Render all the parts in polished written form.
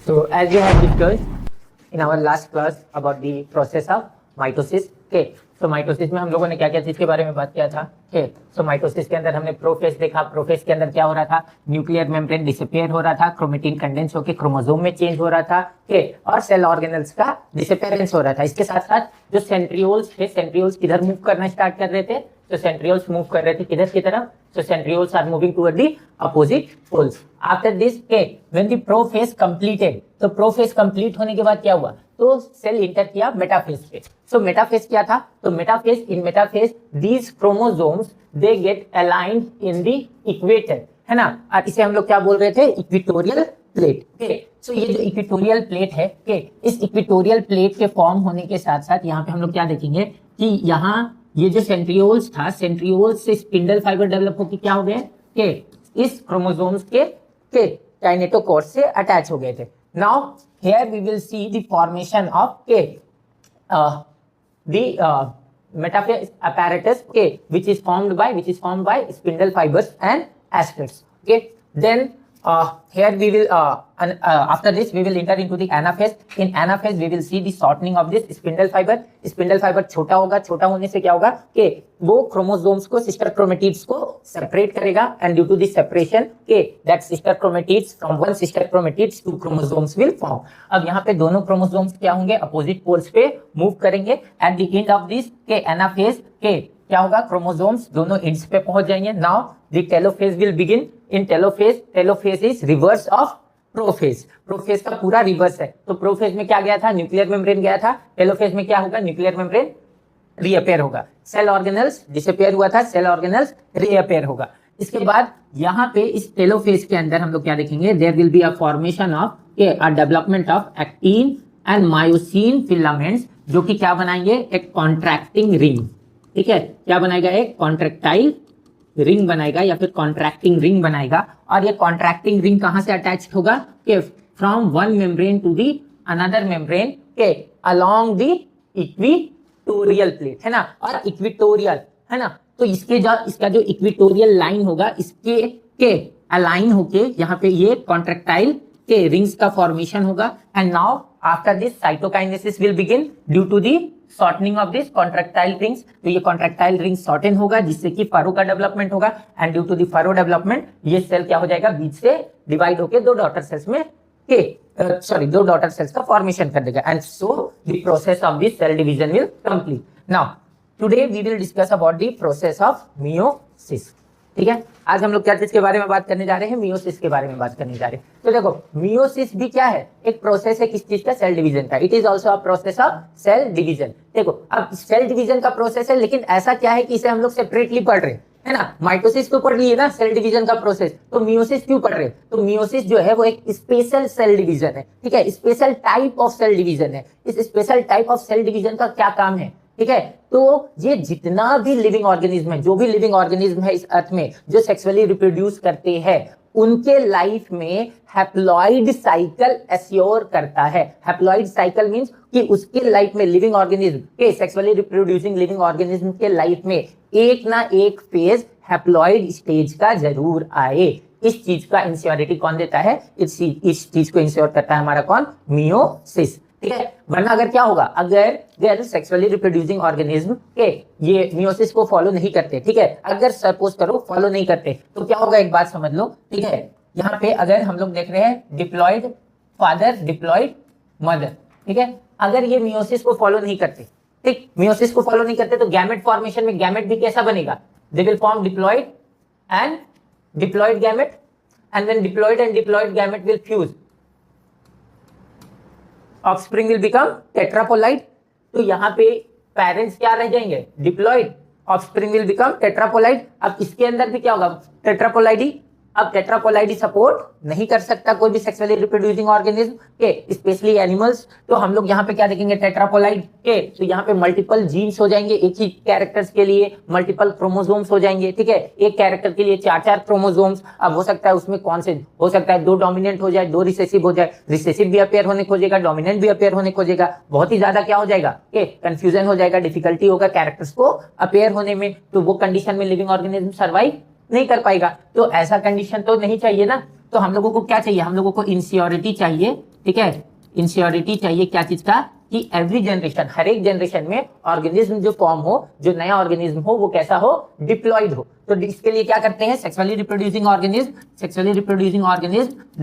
So as we have discussed in our last class about the process of mitosis, okay. So mitosis में हम लोगों ने क्या क्या चीज के बारे में बात किया था, okay. So mitosis के अंदर हमने प्रोफेज देखा, प्रोफेज के अंदर क्या हो रहा था, न्यूक्लियर मेम्ब्रेन डिसअपियर हो रहा था, क्रोमेटिन कंडेंस होकर क्रोमोसोम में चेंज हो रहा था, okay. और सेल ऑर्गेनल्स का डिसअपियरेंस हो रहा था। इसके साथ साथ जो सेंट्रियोल्स थे, सेंट्रियोल्स किधर मूव करना स्टार्ट कर रहे थे, तो सेंट्रियोल्स मूव कर रहे थे किधर की तरफ, so centrioles are moving toward the opposite poles. After this, okay, when the prophase completed, तो prophase complete होने के बाद क्या हुआ, तो सेल इंटर किया मेटाफेज पे। सो मेटाफेज क्या था, तो metaphase, in metaphase these chromosomes they get aligned in the equator, है ना। और इसे हम लोग क्या बोल रहे थे, इक्वेटोरियल प्लेट। ओके, सो ये जो इक्वेटोरियल प्लेट है, ओके, इस इक्वेटोरियल प्लेट के फॉर्म होने के साथ साथ यहाँ पे हम लोग क्या देखेंगे कि यहाँ ये जो सेंट्रियोल्स था, सेंट्रियोल्स से स्पिंडल फाइबर डेवलप होकर क्या हो गए कि इस क्रोमोसोम्स के काइनेटोकोर से अटैच हो गए थे। Now here we will see the formation of the metaphase apparatus, okay, which is formed by spindle fibers and asperates, okay. Then here we will after this we will enter into the anaphase. In anaphase we will see the shortening of this spindle fiber. Spindle fiber छोटा होगा, छोटा होने से क्या होगा कि वो chromosomes को, सिस्टर क्रोमेटिड्स को सेपरेट करेगा, and due to the separation के that sister chromatids from one sister chromatids to chromosomes will form. अब यहाँ पे दोनों क्रोमोसोम्स क्या होंगे, अपोजिट पोल्स पे मूव करेंगे। At the end of this के एनाफेज के क्या होगा, क्रोमोसोम्स दोनों एंड्स पे पहुंच जाएंगे। Now the telophase will begin. In telophase, telophase is reverse of prophase, prophase का पूरा रिवर्स है। तो प्रोफेज में क्या गया था, न्यूक्लियर मेम्ब्रेन गया था, टेलोफेज में क्या होगा, न्यूक्लियर मेम्ब्रेन रीअपेयर होगा, सेल ऑर्गेनल्स डिसअपियर हुआ था, सेल ऑर्गेनल्स रीअपेयर होगा। इसके बाद यहाँ पे इस टेलोफेज के अंदर हम लोग क्या देखेंगे, there will be a formation of a development of actin and myosin filaments, जो कि क्या बनाएंगे, एक कॉन्ट्रैक्टिंग रिंग। ठीक है, क्या बनाएगा, एक कॉन्ट्रैक्टाइल रिंग बनाएगा या फिर कॉन्ट्रैक्टिंग रिंग बनाएगा। और ये कॉन्ट्रैक्टिंग रिंग कहां से अटैच्ड होगा, कि from one membrane to the another membrane के अलोंग दी इक्वेटोरियल प्लेट, है ना। और इक्वेटोरियल, है ना, तो इसका जो इक्वेटोरियल लाइन होगा, इसके के अलाइन होके यहाँ पे ये कॉन्ट्रैक्टाइल के रिंग्स का फॉर्मेशन होगा। And now after this cytokinesis will begin due to the shortening of this contractile rings. तो ये कॉन्ट्रैक्टाइल रिंग शॉर्टन होगा, जिससे कि फरो का डेवलपमेंट होगा, and due to the furrow development ये सेल क्या हो जाएगा, बीच से डिवाइड होकर दो डॉटर सेल्स में दो डॉटर सेल्स का फॉर्मेशन कर देगा। And so the process of this cell division will complete. Now today we will discuss about the process of meiosis. ठीक है, आज हम लोग क्या चीज के बारे में बात करने जा रहे हैं, मियोसिस के बारे में बात करने जा रहे हैं। तो देखो, मियोसिस भी क्या है, एक प्रोसेस है किस चीज का, सेल डिवीजन का। It is also a process of cell division. देखो, अब सेल डिवीजन का प्रोसेस है, लेकिन ऐसा क्या है कि इसे हम लोग सेपरेटली पढ़ रहे हैं, है ना। माइटोसिस तो पढ़ लिए ना, सेल डिवीजन का प्रोसेस, तो मियोसिस क्यों पढ़ रहे हैं, तो मियोसिस जो है वो एक स्पेशल सेल डिवीजन है। ठीक है, special type of cell division है। इस special type of cell division का क्या काम है, ठीक है, तो ये जितना भी लिविंग ऑर्गेनिज्म है, जो भी लिविंग ऑर्गेनिज्म है इस अर्थ में जो सेक्सुअली रिप्रोड्यूस करते हैं, उनके लाइफ में हैप्लॉइड साइकिल एश्योर करता है। हैप्लॉइड साइकिल मींस कि उसके लाइफ में, लिविंग ऑर्गेनिज्म के, सेक्सुअली रिप्रोड्यूसिंग लिविंग ऑर्गेनिज्म के लाइफ में एक ना एक फेज हैप्लॉइड स्टेज का जरूर आए। इस चीज का इंश्योरिटी कौन देता है, इस चीज को इंश्योर करता है हमारा कौन, मियोसिस। ठीक है, वरना अगर क्या होगा, अगर सेक्सुअली रिप्रोड्यूसिंग ऑर्गेनिज्म के ये मियोसिस को फॉलो नहीं करते, ठीक है, अगर सपोज करो फॉलो नहीं करते, तो क्या होगा, एक बात समझ लो। ठीक है, यहाँ पे अगर हम लोग देख रहे हैं डिप्लॉयड फादर, डिप्लॉयड मदर, ठीक है, अगर ये मियोसिस को फॉलो नहीं करते, ठीक, मियोसिस को फॉलो नहीं करते, तो गैमेट फॉर्मेशन में गैमेट भी कैसा बनेगा, they will form diploid and diploid gamete, and when diploid and diploid gamete will fuse, offspring will become tetraploid. तो यहाँ पे पेरेंट्स क्या रह जाएंगे, diploid, offspring will become tetraploid. अब इसके अंदर भी क्या होगा, टेट्रापोलाइडी। अब टेट्रापोलाइडी सपोर्ट नहीं कर सकता कोई भी सेक्सुअली रिप्रोड्यूसिंग ऑर्गेनिज्म के, स्पेशली एनिमल्स। तो हम लोग यहाँ पे क्या देखेंगे, टेट्रापोलाइड के, तो यहाँ पे मल्टीपल जीन्स हो जाएंगे, एक ही कैरेक्टर्स के लिए मल्टीपल क्रोमोसोम्स हो जाएंगे। ठीक है, एक कैरेक्टर के लिए 4-4 क्रोमोसोम्स। अब हो सकता है उसमें कौन से हो सकता है, 2 डोमिनेंट हो जाए, 2 रिसेसिव हो जाए, रिसेसिव भी अपेयर होने खोजेगा, डोमिनेंट भी अपेयर होने खोजेगा। बहुत ही ज्यादा क्या हो जाएगा, कंफ्यूजन हो जाएगा, डिफिकल्टी होगा कैरेक्टर्स को अपेयर होने में। तो वो कंडीशन में लिविंग ऑर्गेनिज्म सर्वाइव नहीं कर पाएगा। तो ऐसा कंडीशन तो नहीं चाहिए ना। तो हम लोगों को क्या चाहिए, हम लोगों को इंश्योरिटी चाहिए ठीक है, इंश्योरिटी चाहिए क्या चीज का, कि एवरी जनरेशन, हर एक जनरेशन में ऑर्गेनिज्म जो फॉर्म हो, जो नया ऑर्गेनिज्म हो, वो कैसा हो, डिप्लॉयड हो। तो इसके लिए क्या करते हैं, sexually reproducing organism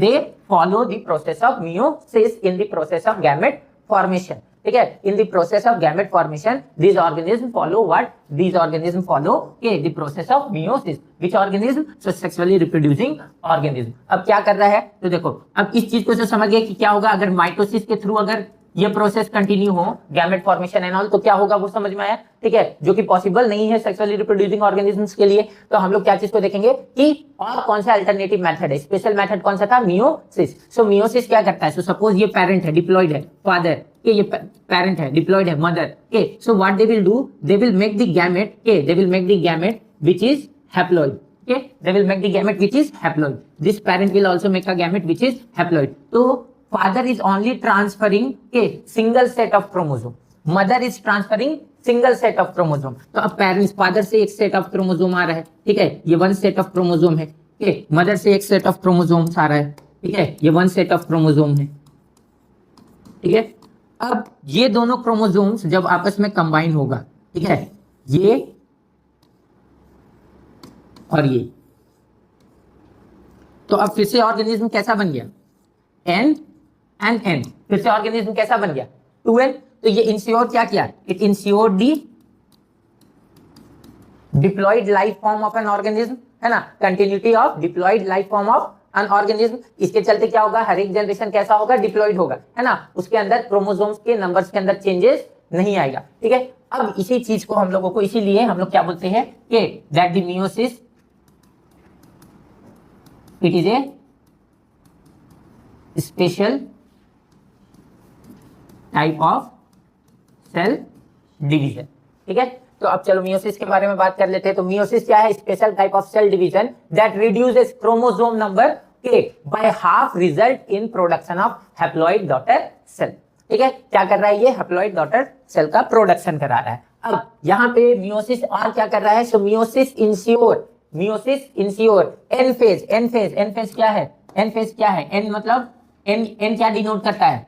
they follow the process of meiosis in the process of gamete formation. ठीक है, in the process of gamete formation these organism follow what, these organism follow the process of meiosis, which organism, so sexually reproducing organism। अब क्या कर रहा है, तो देखो अब इस चीज को तो समझ गए कि क्या होगा अगर माइटोसिस के थ्रू अगर ये प्रोसेस कंटिन्यू हो, गैमेट फॉर्मेशन एंड ऑल, तो क्या होगा वो समझ में आया। ठीक है, जो कि पॉसिबल नहीं है सेक्सुअली रिप्रोड्यूसिंग ऑर्गेनिजम्स के लिए। तो हम लोग क्या चीज को देखेंगे कि और कौन सा अल्टरनेटिव मेथड है, स्पेशल मेथड कौन सा था, मियोसिस। सो मियोसिस क्या करता है, सो सपोज ये पेरेंट है, डिप्लॉयड है, फादर के, ये पेरेंट है, डिप्लॉयड है, मदर के। So what they will do, they will make the gamete के, they will make the gamete which is haploid. Okay, they will make the gamete which is haploid. This parent will also make a gamete which is haploid. So father is only transferring a single set of chromosome, mother is transferring single set of chromosome। तो अब parents, father से एक set of chromosome आ रहा है, ठीक है, ये one set of chromosome है, ठीक है, मदर से एक सेट ऑफ क्रोमोसोम्स आ रहा है, ठीक है, ये वन सेट ऑफ क्रोमोसोम है, ठीक है। अब ये दोनों क्रोमोसोम्स जब आपस में कंबाइन होगा, ठीक है, ये और ये, तो अब फिर से ऑर्गेनिज्म कैसा बन गया, एन एंड एन, फिर से ऑर्गेनिज्म कैसा बन गया, 2n। तो ये इंश्योर क्या किया, it ensure the diploid life form of an organism, है ना, continuity of diploid life form of an organism. इसके चलते क्या होगा, हर एक जनरेशन कैसा होगा, डिप्लॉयड होगा, है ना, उसके अंदर क्रोमोसोम्स के नंबर्स के अंदर चेंजेस नहीं आएगा। ठीक है, अब इसी चीज को हम लोगों को, इसीलिए हम लोग क्या बोलते हैं कि that the meiosis it is a special type of cell division। ठीक है, तो अब चलो मियोसिस के बारे में बात कर लेते हैं। तो मियोसिस क्या है, special type of cell division that reduces chromosome number के by half, result in production of haploid daughter cell. ठीक है, क्या कर रहा है, ये हैप्लॉइड डॉटर सेल का प्रोडक्शन करा रहा है। अब यहाँ पे मियोसिस और क्या कर रहा है, सो मियोसिस इंश्योर एन फेज क्या है, एन फेज क्या है, एन मतलब एन क्या डिनोट करता है,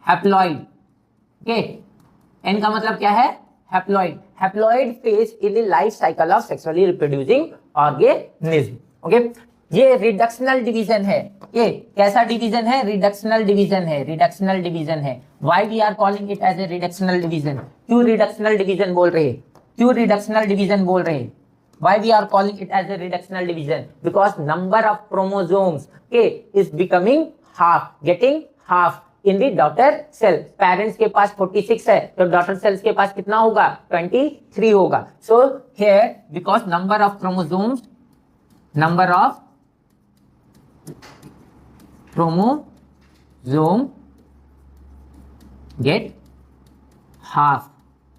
हैप्लॉइड। ओके, एन का मतलब क्या है, haploid phase in the life cycle of sexually reproducing organism. Okay, ये रिडक्शनल डिवीजन है, ये कैसा डिवीजन है, रिडक्शनल डिवीजन है। Why we are calling it as a reductional division, क्यों रिडक्शनल डिवीजन बोल रहे हैं, Why we are calling it as a reductional division? Because number of chromosomes is becoming getting half in the daughter cell. Parents के पास 46 है, तो daughter cells के पास कितना होगा, 23 होगा। So here because number of chromosome get half,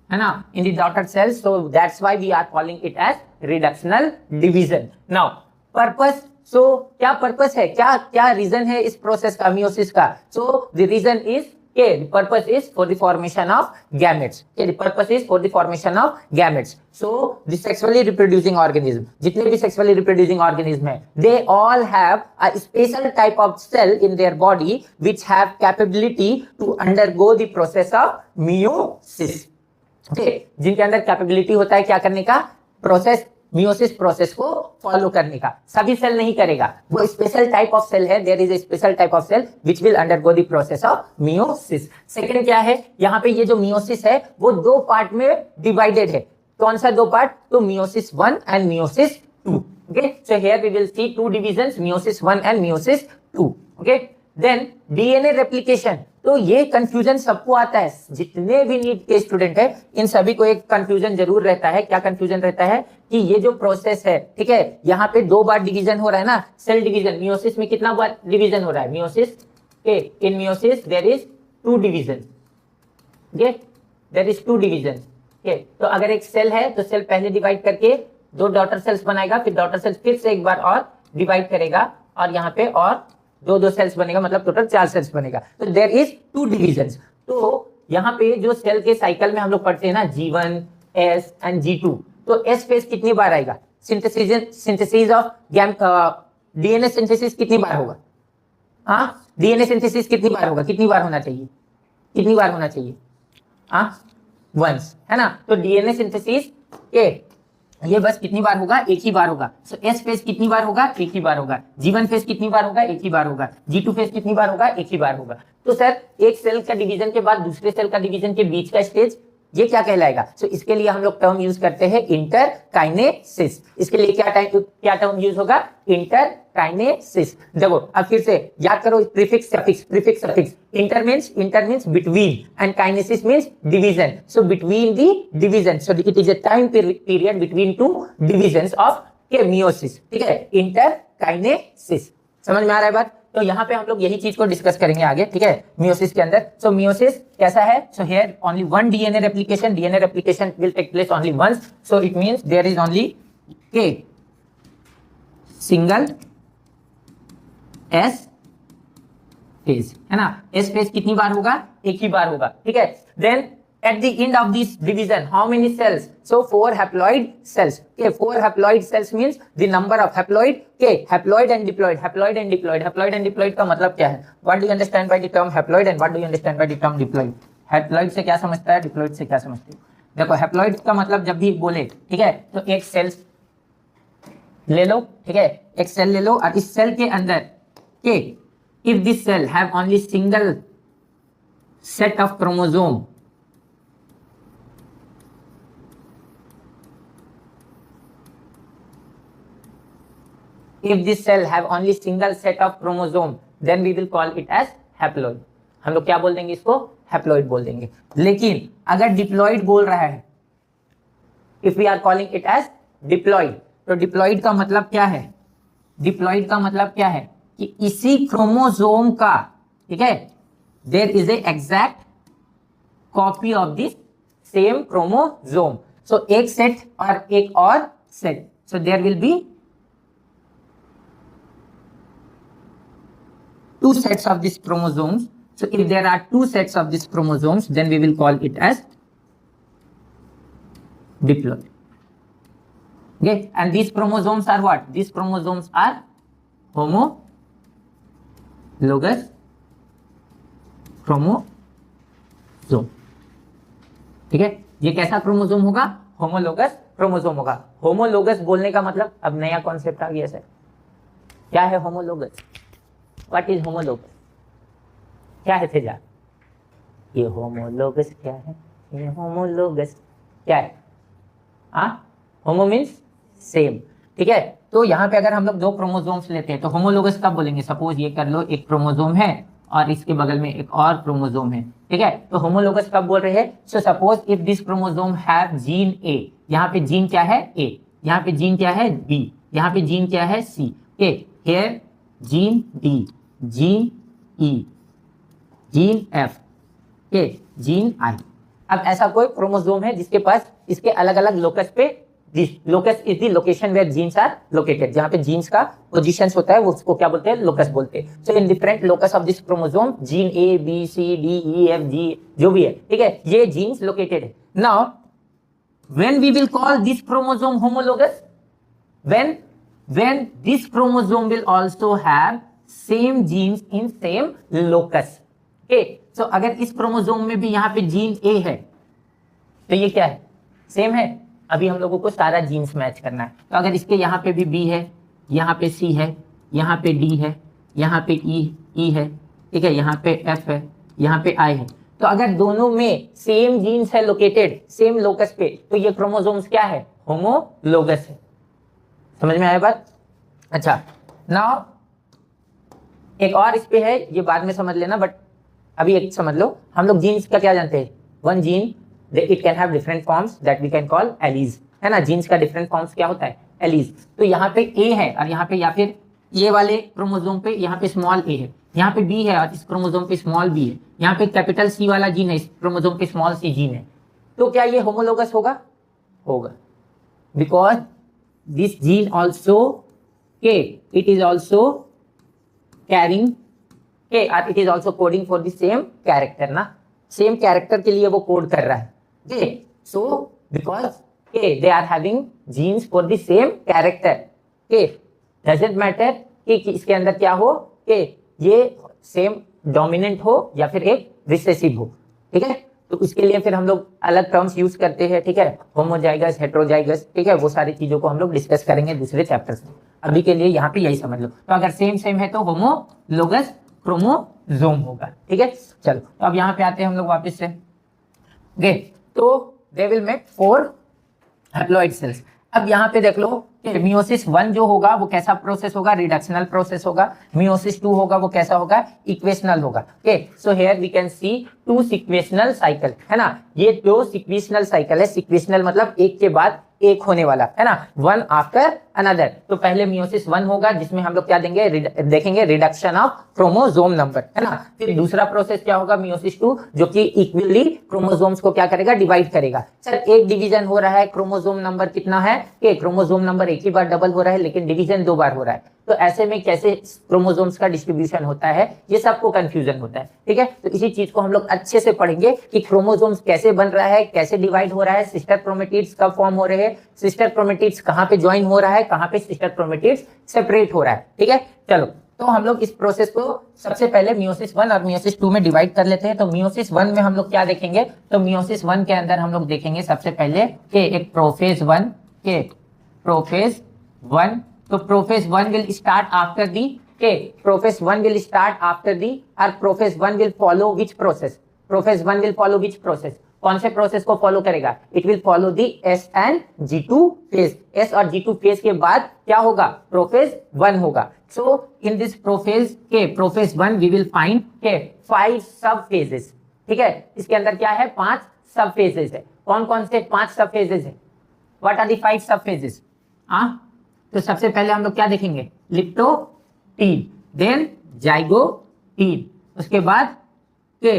है ना, in the daughter cells, so that's why we are calling it as reductional division। now purpose, so क्या पर्पस है, क्या रीजन है इस प्रोसेस का, मियोसिस का, so the reason is the purpose is for the formation of gametes। the purpose is for the formation of gametes। so the sexually reproducing organism, जितने भी sexually reproducing organism है, they all have a special type of cell in their body which have capability to undergo the process of meiosis। जिनके अंदर capability होता है क्या करने का, प्रोसेस, मियोसिस प्रोसेस को फॉलो करने का। सभी सेल नहीं करेगा, वो स्पेशल टाइप ऑफ सेल है, there is a special type of cell which will undergo the process of meiosis. Second क्या है, यहाँ पे ये जो मियोसिस है वो दो पार्ट में डिवाइडेड है। कौन सा दो पार्ट, तो meiosis 1 and meiosis 2। Okay, so here we will see two divisions, meiosis 1 and meiosis 2। Okay, then DNA replication, तो ये कंफ्यूजन सबको आता है, जितने भी नीट के स्टूडेंट है इन सभी को एक कंफ्यूजन जरूर रहता है। क्या कंफ्यूजन रहता है कि ये जो प्रोसेस है, ठीक है, यहाँ पे दो बार डिवीजन हो रहा है ना, सेल डिवीजन। मियोसिस में कितना बार डिवीजन हो रहा है, मियोसिस के, in meiosis there is 2 division. Okay, there is 2 division. Okay, तो अगर एक सेल है तो सेल पहले डिवाइड करके 2 डॉटर सेल्स बनाएगा, फिर डॉटर सेल्स फिर से एक बार और डिवाइड करेगा, और यहाँ पे और 2 सेल्स बनेगा, मतलब टोटल 4 सेल्स बनेगा। तो देयर इज 2 डिविजन्स। तो यहाँ पे जो सेल के साइकिल में हम लोग पढ़ते हैं ना, G1, S एंड G2, तो S फेज कितनी बार आएगा, सिंथेसिस ऑफ डीएनए सिंथेसिस कितनी बार होगा, हाँ, डीएनए सिंथेसिस कितनी बार होगा, कितनी बार होना चाहिए, कितनी बार होना चाहिए, हाँ वंस, है ना। तो डीएनए सिंथेसिस के ये बस कितनी बार होगा, एक ही बार होगा। सो एस फेज कितनी बार होगा, एक ही बार होगा। G1 फेज कितनी बार होगा, एक ही बार होगा। G2 फेज कितनी बार होगा, एक ही बार होगा। तो सर एक सेल का डिवीजन के बाद दूसरे सेल का डिवीजन के बीच का स्टेज ये क्या कहलाएगा। सो इसके लिए हम लोग टर्म यूज करते हैं इंटरकाइनेसिस। इसके लिए क्या टर्म यूज होगा, इंटरकाइनेसिस। देखो अब फिर से याद करो, prefix suffix, prefix suffix. Inter means between and kinesis means division. So between the division, so it is a time period between two divisions of meiosis, ठीक है, इंटरकाइनेसिस। समझ में आ रहा है बात। तो यहाँ पे हम लोग यही चीज को डिस्कस करेंगे आगे, ठीक है, मियोसिस के अंदर। सो मियोसिस कैसा है, so here only one DNA replication will take place only once. So it means there is only के सिंगल एस फेज, है ना। एस फेज कितनी बार होगा, एक ही बार होगा, ठीक है। Then at the end of this division how many cells, so 4 haploid cells, okay, 4 haploid cells means the number of haploid, okay, haploid and diploid का मतलब क्या है, what do you understand by the term haploid and what do you understand by the term diploid। haploid से क्या समझता है, diploid से क्या समझते हो। देखो haploid का मतलब जब भी बोले, ठीक है, तो एक सेल ले लो, ठीक है, एक सेल ले लो और इस सेल के अंदर के if this cell have only single set of chromosome, if this cell have only single set of chromosome then we will call it as haploid। हम लोग क्या बोल देंगे इसको, हैप्लॉइड बोल देंगे। लेकिन अगर डिप्लॉइड बोल रहा है, if we are calling it as diploid, तो डिप्लॉइड का मतलब क्या है, डिप्लॉइड का मतलब क्या है कि इसी क्रोमोसोम का, ठीक है, there is a exact copy of this same chromosome. So एक सेट और एक और set, so there will be two sets of these chromosomes। So if there are two sets of these chromosomes then we will call it as diploid, okay। And these chromosomes are what, these chromosomes are homologous chromosome, ठीक है। ये कैसा chromosome होगा, homologous chromosome होगा। Homologous बोलने का मतलब अब नया कॉन्सेप्ट आ गया सर, क्या है होमोलोगस, व्हाट इज होमोलोगस, क्या है तेजा, ये होमोलोगस क्या है, ये होमोलोगस क्या है, होमो मीन्स सेम, ठीक है। तो यहाँ पे अगर हम लोग दो क्रोमोसोम्स लेते हैं तो होमोलोगस कब बोलेंगे, सपोज ये कर लो एक क्रोमोसोम है और इसके बगल में एक और क्रोमोसोम है, ठीक है, तो होमोलोगस कब बोल रहे हैं। So suppose if this chromosome have gene A, यहाँ पे जीन क्या है ए, यहाँ पे जीन क्या है बी, यहाँ पे जीन क्या है C, okay, here gene D, gene E, gene F, के जीन आई। अब ऐसा कोई क्रोमोसोम है जिसके पास इसके अलग अलग लोकस पे, locus is the location where genes are located, जहां पे जीन्स का पोजीशंस होता है वो उसको क्या बोलते हैं, लोकस बोलते हैं। So in different locus of this chromosome gene A B C D E F G जो भी है, ठीक है, ये जीन्स लोकेटेड है। Now when we will call this chromosome homologous, when this chromosome will also have same genes in same locus, okay। so अगर इस chromosome में भी यहाँ पे जीन ए है तो ये क्या है, सेम है। अभी हम लोगों को सारा जीन्स मैच करना है, तो अगर इसके यहाँ पे भी बी है, यहाँ पे सी है, यहाँ पे डी है, यहाँ पे ई है, ठीक है, यहाँ पे एफ है, यहाँ पे आई है, तो अगर दोनों में सेम जीन्स है लोकेटेड सेम लोकस पे तो ये क्रोमोसोम्स क्या है, होमोलोगस है। समझ में आया बात। अच्छा नाउ एक और इस पे है, ये बाद में समझ लेना, बट अभी एक समझ लो। हम लोग जीन्स का क्या जानते हैं, one gene it can have different forms that we can call alleles, है ना। जीन्स का डिफरेंट फॉर्म्स क्या होता है, एलीज। तो यहाँ पे ए है और यहाँ पे, या फिर ये वाले क्रोमोसोम पे यहाँ पे स्मॉल ए है, यहाँ पे बी है और इस क्रोमोसोम पे स्मॉल बी है, यहाँ पे कैपिटल सी वाला जीन है, इस क्रोमोसोम पे स्मॉल सी जीन है, तो क्या ये होमोलोगस होगा, होगा, because this gene also, okay, it is also carrying, okay, और it is also coding for the same character ना, same character के लिए वो कोड कर रहा है, okay। so because okay they are having genes for the same character, okay, doesn't matter कि इसके अंदर क्या हो, okay, ये सेम डोमिनेंट हो या फिर एक रिसेसिव हो, ठीक है। तो उसके लिए फिर हम लोग अलग टर्म्स यूज करते हैं, ठीक है, होमोजाइगस, हेट्रोजाइगस, ठीक है, वो सारी चीजों को हम लोग डिस्कस करेंगे दूसरे चैप्टर्स में। अभी के लिए यहाँ पे यही समझ लो। तो अगर सेम सेम है तो होमोलोगस क्रोमोसोम होगा, ठीक है। चलो तो अब यहाँ पे आते हैं हम लोग वापस से। ओके, तो दे विल मेक 4 हैप्लॉइड सेल्स। अब यहाँ पे देख लो कि मियोसिस 1 जो होगा वो कैसा प्रोसेस होगा, रिडक्शनल प्रोसेस होगा। मियोसिस 2 होगा वो कैसा होगा, इक्वेशनल होगा। Okay, so here we can see 2 sequential cycle, है ना। ये 2 सिक्वेशनल साइकिल है। सिक्वेशनल मतलब एक के बाद एक होने वाला, है ना, वन आफ्टर अनदर। तो पहले मियोसिस 1 होगा जिसमें हम लोग क्या देंगे, देखेंगे रिडक्शन ऑफ क्रोमोसोम नंबर, है ना। फिर दूसरा प्रोसेस क्या होगा, मियोसिस 2, जो कि इक्वली क्रोमोसोम्स को क्या करेगा, डिवाइड करेगा। सर एक डिवीजन हो रहा है, क्रोमोसोम नंबर कितना है, कि क्रोमोसोम नंबर एक ही बार डबल हो रहा है लेकिन डिवीजन 2 बार हो रहा है। तो ऐसे में कैसे क्रोमोसोम्स का डिस्ट्रीब्यूशन होता है, ये सबको कंफ्यूजन होता है, ठीक है। तो इसी चीज को हम लोग अच्छे से पढ़ेंगे कि क्रोमोसोम्स कैसे बन रहा है, कैसे डिवाइड हो रहा है, सिस्टर क्रोमेटिड्स कब फॉर्म हो रहे हैं, सिस्टर क्रोमेटिड्स कहाँ पे ज्वाइन हो रहा है, कहाँ पे सिस्टर क्रोमेटिड्स सेपरेट हो रहा है, ठीक है। चलो तो हम लोग इस प्रोसेस को सबसे पहले मियोसिस 1 और मियोसिस 2 में डिवाइड कर लेते हैं। तो मियोसिस 1 में हम लोग क्या देखेंगे, तो मियोसिस 1 के अंदर हम लोग देखेंगे सबसे पहले कि एक प्रोफेज 1 के प्रोफेज 1। तो prophase 1 will start after the, okay, prophase 1 will start after the, और prophase 1 will follow which process, prophase 1 will follow which process, कौन से प्रोसेस को फॉलो करेगा, it will follow the S and G2 phase. S और G2 phase के बाद क्या होगा, प्रोफेज 1 होगा। सो इन दिस प्रोफेज के प्रोफेज 1 वी विल फाइंड के 5 सब फेजेस, ठीक है। इसके अंदर क्या है, 5 सब फेजेस है। कौन कौन से 5 सब फेजेस है, व्हाट आर दी 5 सब फेजेस। तो सबसे पहले हम लोग क्या देखेंगे, लिप्टोटीन, देन जाइगोटीन, उसके बाद के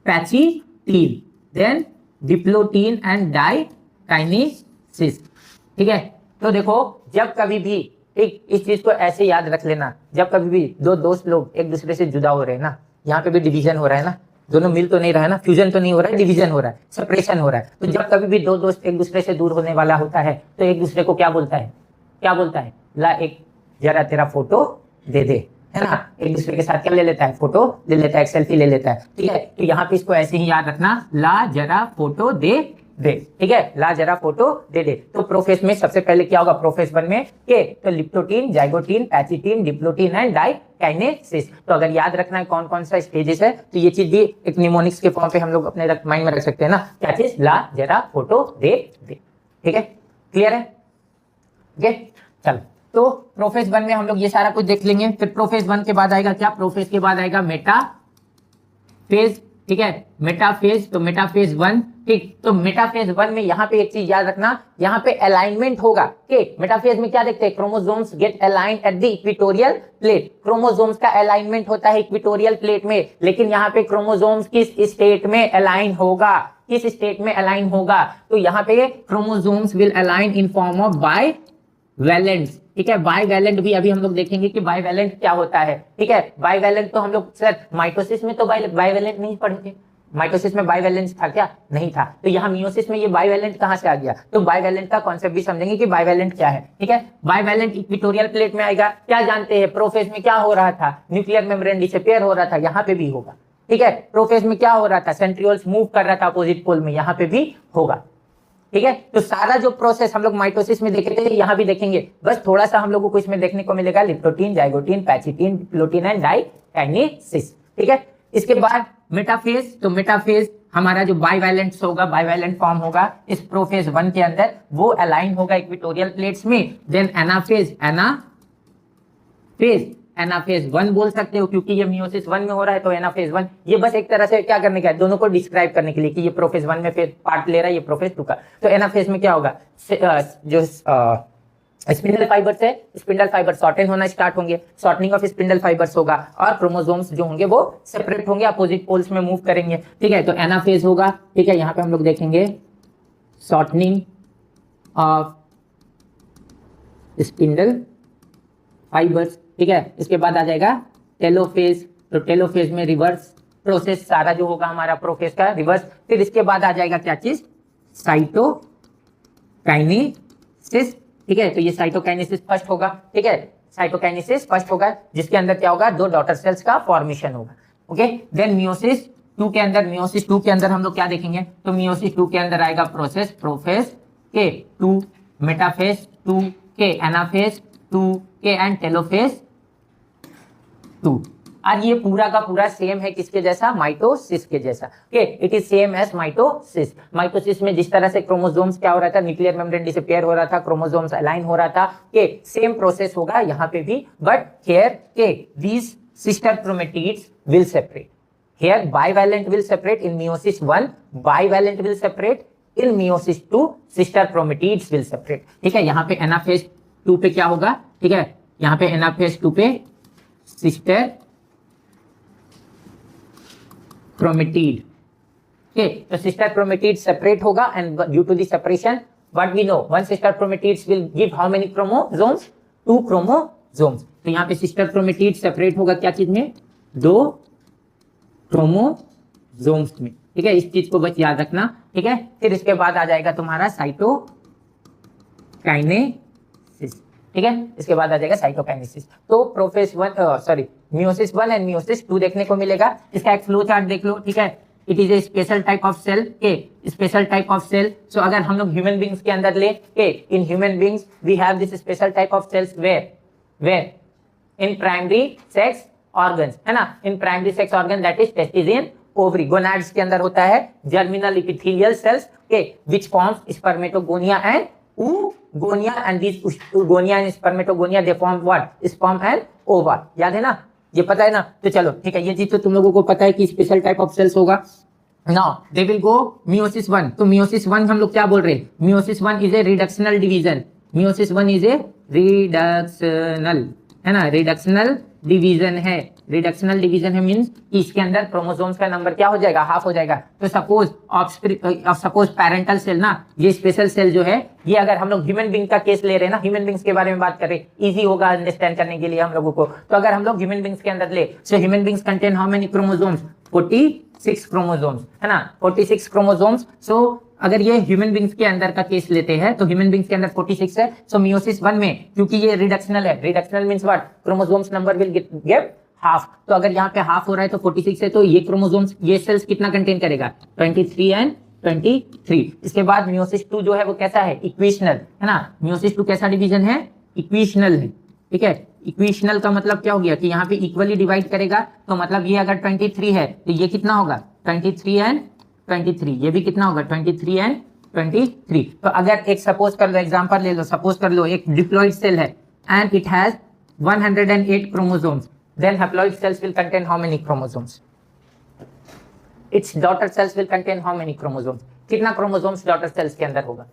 pachytene, then diplotene and diakinesis, ठीक है। तो देखो जब कभी भी, एक इस चीज को ऐसे याद रख लेना, जब कभी भी दो दोस्त लोग एक दूसरे से जुदा हो रहे हैं ना, यहाँ पे भी डिवीजन हो रहा है ना, दोनों मिल तो नहीं रहा है ना, फ्यूजन तो नहीं हो रहा है, डिवीजन हो रहा है, सेपरेशन हो रहा है। तो जब कभी भी दो दोस्त एक दूसरे से दूर होने वाला होता है तो एक दूसरे को क्या बोलता है, क्या बोलता है, ला एक जरा तेरा फोटो दे दे, है ना। एक दूसरे के साथ क्या ले लेता है, फोटो ले लेता है, एक सेल्फी ले लेता है, ठीक है। तो यहाँ पे इसको ऐसे ही याद रखना, ला जरा फोटो दे दे, ठीक है, ला जरा फोटो दे दे। तो प्रोफेज में सबसे पहले क्या होगा, प्रोफेज 1 में के तो leptotene, zygotene, pachytene, diplotene and diakinesis. तो अगर याद रखना है कौन कौन सा स्टेजेस है, तो ये चीज भी एक निमोनिक्स के फॉर्म पे हम लोग अपने माइंड में रख सकते हैं ना, क्या चीज, ला जरा फोटो दे दे, ठीक है, क्लियर है। ओके चलो, तो प्रोफेज 1 में हम लोग ये सारा कुछ देख लेंगे। फिर प्रोफेज 1 के बाद आएगा क्या, प्रोफेज के बाद आएगा मेटाफेज, ठीक है, मेटाफेज। तो मेटाफेज 1, ठीक, तो मेटाफेज 1 में यहाँ पे एक चीज याद रखना, यहाँ पे अलाइनमेंट होगा, ठीक। मेटाफेज में क्या देखते हैं, chromosomes get aligned at the equatorial plate, chromosomes का अलाइनमेंट होता है इक्वेटोरियल प्लेट में। लेकिन यहाँ पे क्रोमोसोम्स किस स्टेट में अलाइन होगा, किस स्टेट में अलाइन होगा, तो यहाँ पे chromosomes will align in form of bivalents, ठीक है। बाइवैलेंट भी अभी हम लोग देखेंगे कि बाइवैलेंट क्या होता है, ठीक है। बाइवैलेंट तो हम लोग सर माइटोसिस में तो बाइवैलेंट नहीं पढ़ेंगे, माइटोसिस में बाइवैलेंस था क्या, नहीं था। तो यहाँ मियोसिस में ये बाइवैलेंट कहाँ से आ गया, तो बाइवैलेंट का कॉन्सेप्ट भी समझेंगे कि बाइवैलेंट क्या है, ठीक है। बाइवैलेंट इक्वेटोरियल प्लेट में आएगा, क्या जानते हैं, प्रोफेज में क्या हो रहा था, न्यूक्लियर मेम्ब्रेन डिसअपीयर हो रहा था, यहाँ पे भी होगा, ठीक है। प्रोफेज में क्या हो रहा था, सेंट्रियोल्स मूव कर रहा था अपोजिट पोल में, यहाँ पे भी होगा, ठीक है। तो सारा जो प्रोसेस हम लोग माइटोसिस में देखे थे यहाँ भी देखेंगे, बस थोड़ा सा हम लोगों को इसमें देखने को मिलेगा leptotene, zygotene, pachytene, diplotene and diakinesis, ठीक है। इसके बाद मेटाफेज, तो मेटाफेज हमारा जो बाइवैलेंट्स होगा, बाइवैलेंट फॉर्म होगा इस प्रोफेज 1 के अंदर, वो अलाइन होगा इक्वेटोरियल प्लेट्स में। देन एनाफेज, एनाफेज 1 बोल सकते हो क्योंकि ये मियोसिस 1 में हो रहा है, तो एनाफेज 1 ये बस एक तरह से क्या करने का है, दोनों को डिस्क्राइब करने के लिए कि ये प्रोफेज 1 में पार्ट ले रहा है, ये प्रोफेज 2 का। तो एनाफेज में क्या होगा, जो स्पिंडल फाइबर्स है, स्पिंडल फाइबर शॉर्टेन होना स्टार्ट होंगे, शॉर्टनिंग ऑफ स्पिंडल फाइबर्स होगा और क्रोमोसोम्स जो होंगे वो सेपरेट होंगे, अपोजिट पोल्स में मूव करेंगे, ठीक है। तो एनाफेज होगा, ठीक है। यहाँ पे हम लोग देखेंगे शॉर्टनिंग ऑफ स्पिंडल फाइबर्स, ठीक है। इसके बाद आ जाएगा टेलोफेज, तो टेलोफेज में रिवर्स प्रोसेस सारा जो होगा हमारा प्रोफेज का रिवर्स। फिर इसके बाद आ जाएगा क्या चीज, साइटोकाइनेसिस, ठीक है। तो ये साइटोकाइनेसिस फर्स्ट होगा, ठीक है। साइटोकाइनेसिस फर्स्ट होगा, जिसके अंदर क्या होगा, 2 डॉटर सेल्स का फॉर्मेशन होगा। ओके, देन मियोसिस 2 के अंदर, मियोसिस 2 के अंदर हम लोग क्या देखेंगे, तो मियोसिस 2 के अंदर आएगा प्रोसेस, प्रोफेज के 2, मेटाफेज 2 के, एनाफेज 2 के एंड टेलोफेज 2। आज ये पूरा का पूरा सेम है किसके जैसा, माइटोसिस के जैसा। Okay, it is same as mitosis. Mitosis में जिस तरह से क्रोमोसोम्स क्या हो रहा था, न्यूक्लियर मेम्ब्रेन डिसअपियर हो रहा था, क्रोमोसोम्स अलाइन हो रहा था, के सेम प्रोसेस होगा यहाँ पे भी, बट हियर के these sister chromatids will separate. Here bivalent will separate in meiosis 1, bivalent will separate in meiosis 2, sister chromatids will separate. ठीक है, यहाँ पे एनाफेज 2 पे क्या होगा, ठीक है, यहाँ पे एनाफेज 2 पे सिस्टर क्रोमेटिड। ओके, तो सिस्टर क्रोमेटिड सेपरेट होगा and due to the separation what we know, one sister chromatids will give how many chromosomes, 2 chromosomes. तो यहाँ पे सिस्टर क्रोमेटिड सेपरेट होगा क्या चीज में, 2 क्रोमोसोम्स में। ठीक है, इस चीज को बस याद रखना। ठीक है, फिर इसके बाद आ जाएगा तुम्हारा साइटोकाइनेसिस। ठीक है, इसके बाद आ जाएगा साइटोकाइनेसिस। तो prophase 1 sorry meiosis 1 and meiosis 2 देखने को मिलेगा। इसका एक फ्लो चार्ट देख लो। ठीक है, it is a special type of cell, के special type of cell. So अगर हम लोग ह्यूमन बींग्स के अंदर ले के, in human beings we have this special type of cells where in primary sex organs, है ना, in primary sex organ that is testis in ovary. Gonads के अंदर होता है जर्मिनल एपिथेलियल सेल्स, के which forms spermatogonia and oogonia, and these oogonia and spermatogonia they form what, sperm and ova। याद है ना, ये पता है ना, तो चलो ठीक है, ये चीज तो तुम लोगों को पता है कि स्पेशल टाइप ऑफ सेल्स होगा। Now they will go meiosis 1। तो meiosis 1 हम लोग क्या बोल रहे हैं, meiosis 1 is a reductional division, meiosis 1 is a reductional, है ना, रिडक्शनल डिवीजन है। रिडक्शनल डिवीजन है मींस कि इसके अंदर क्रोमोसोम्स का नंबर क्या हो जाएगा, हाफ हो जाएगा। तो सपोज पैरेंटल सेल ना, ये स्पेशल सेल जो है, ये अगर हम लोग ह्यूमन बींग का केस ले रहे हैं ना, ह्यूमन बींग्स के बारे में बात कर रहे हैं, इजी होगा अंडरस्टैंड करने के लिए हम लोगों को। तो अगर हम लोग ह्यूमन बींग्स के अंदर ले, so human beings contain how many chromosomes, 46 chromosomes, है ना, 46 क्रोमोसोम्स। सो अगर ये ह्यूमन बींग्स के अंदर का केस लेते हैं तो ह्यूमन बींग्स के अंदर 46 है। सो meiosis 1 में क्योंकि ये रिडक्शनल है, reductional means what, chromosomes number will give half. तो अगर यहाँ पे हाफ हो रहा है तो 46 है, तो ये क्रोमोसोम्स, ये सेल्स कितना कंटेन करेगा, 23 एंड 23। इसके बाद meiosis 2 जो है वो कैसा है, इक्वेशनल, है ना, meiosis 2 कैसा डिवीजन है, इक्वेशनल है। ठीक है, इक्वेशनल का मतलब क्या हो गया कि यहाँ पे इक्वली डिवाइड करेगा, तो मतलब ये अगर 23 है तो ये कितना होगा, 23 एंड 23, ये भी कितना होगा, 23 एंड 23। तो अगर एक सपोज कर लो, एग्जांपल ले लो, सपोज कर लो एक डिप्लॉइड सेल है and it has 108 chromosomes, then haploid cells will contain how many chromosomes, its daughter cells will contain how many chromosomes, कितना क्रोमोसोम्स डॉटर सेल्स के अंदर होगा।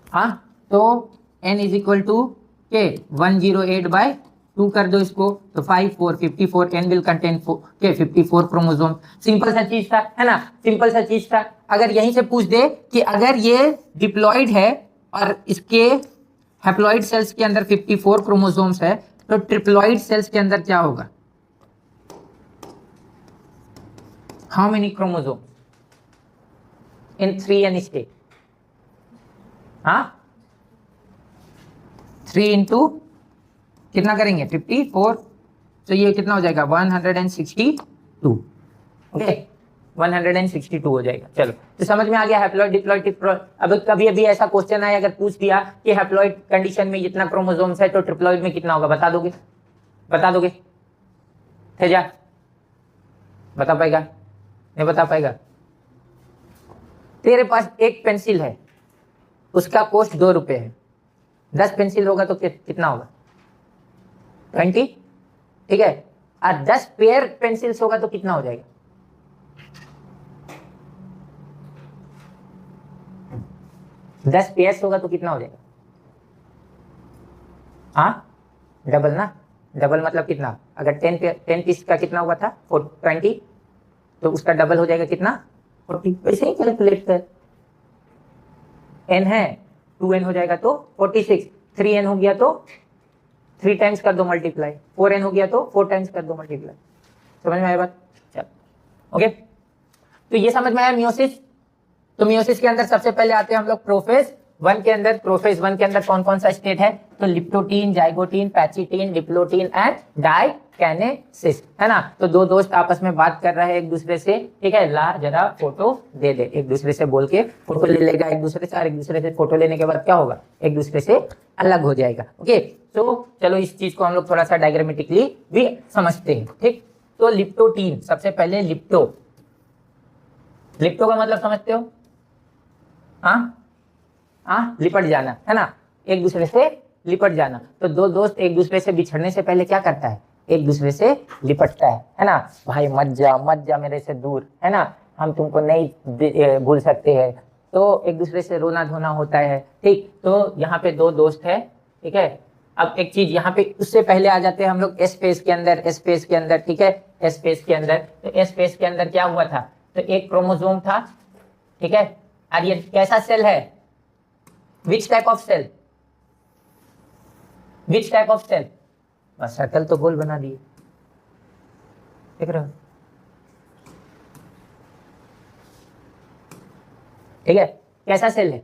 हाँ, तो n इज इक्वल टू के 108/2 कर दो इसको, तो 5 4 54, n विल कंटेन के 54 क्रोमोसोम। सिंपल सा चीज था, है ना, सिंपल सा चीज था। अगर यहीं से पूछ दे कि अगर ये डिप्लॉइड है और इसके हैप्लॉइड सेल्स के अंदर 54 क्रोमोसोम्स है, तो ट्रिप्लॉइड सेल्स के अंदर क्या होगा, how many chromosome in 3n state, हाँ 3 इंटू कितना करेंगे 54, तो ये कितना हो जाएगा 162। ओके, 162 हो जाएगा। चलो, तो समझ में आ गया हैप्लॉइड डिप्लॉइड ट्रिप्लॉइड। अब कभी अभी ऐसा क्वेश्चन आया, अगर पूछ दिया कि हैप्लॉइड कंडीशन में जितना क्रोमोसोम्स है तो ट्रिप्लॉइड में कितना होगा, बता दोगे, बता दोगे, तेजा बता पाएगा, नहीं बता पाएगा। तेरे पास एक पेंसिल है, उसका कॉस्ट 2 रुपए है, 10 पेंसिल होगा तो कितना होगा, 20। ठीक है, और 10 पेयर पेंसिल्स होगा तो कितना हो जाएगा, 10 पेयर्स होगा तो कितना हो जाएगा, हाँ डबल ना, डबल मतलब कितना, अगर 10 पीस का कितना हुआ था 20, तो उसका डबल हो जाएगा कितना 40। वैसे ही कैलकुलेट कर, n है 2n हो जाएगा तो 46, 3n हो गया तो 3 टाइम्स कर दो मल्टीप्लाई, 4n हो गया तो 4 टाइम्स कर दो मल्टीप्लाई। समझ में आया बात, चल ओके। तो ये समझ में आया मियोसिस। तो मियोसिस के अंदर सबसे पहले आते हैं हम लोग प्रोफेज, वन के अंदर, प्रोफेज वन के अंदर कौन कौन सा स्टेट है? तो leptotene, zygotene, pachytene, diplotene and diakinesis, है ना। तो दो दोस्त आपस में बात कर रहे हैं एक दूसरे से, ठीक है। ला जरा फोटो दे दे, एक दूसरे से बोल के फोटो ले लेगा एक दूसरे से, और एक दूसरे से फोटो लेने के बाद क्या होगा? एक दूसरे से अलग हो जाएगा। ओके, तो चलो इस चीज को हम लोग थोड़ा सा डायग्रामेटिकली भी समझते हैं, ठीक। तो लिप्टोटीन, सबसे पहले लिप्टो का मतलब समझते हो? लिपट जाना, है ना, एक दूसरे से लिपट जाना। तो दो दोस्त एक दूसरे से बिछड़ने से पहले क्या करता है? एक दूसरे से लिपटता है ना। भाई मत जा मेरे से दूर, है ना, हम तुमको नहीं भूल सकते हैं। तो एक दूसरे से रोना धोना होता है, ठीक। तो यहाँ पे दो दोस्त है, ठीक है। अब एक चीज यहाँ पे उससे पहले आ जाते हैं हम लोग एस फेज के अंदर, ठीक है। एस फेज के अंदर, तो एस फेज के अंदर क्या हुआ था? तो एक क्रोमोसोम था, ठीक है। और ये कैसा सेल है? Which type of cell? बस सर्कल तो गोल बना दिए, देख रहे हो, ठीक है। कैसा सेल है?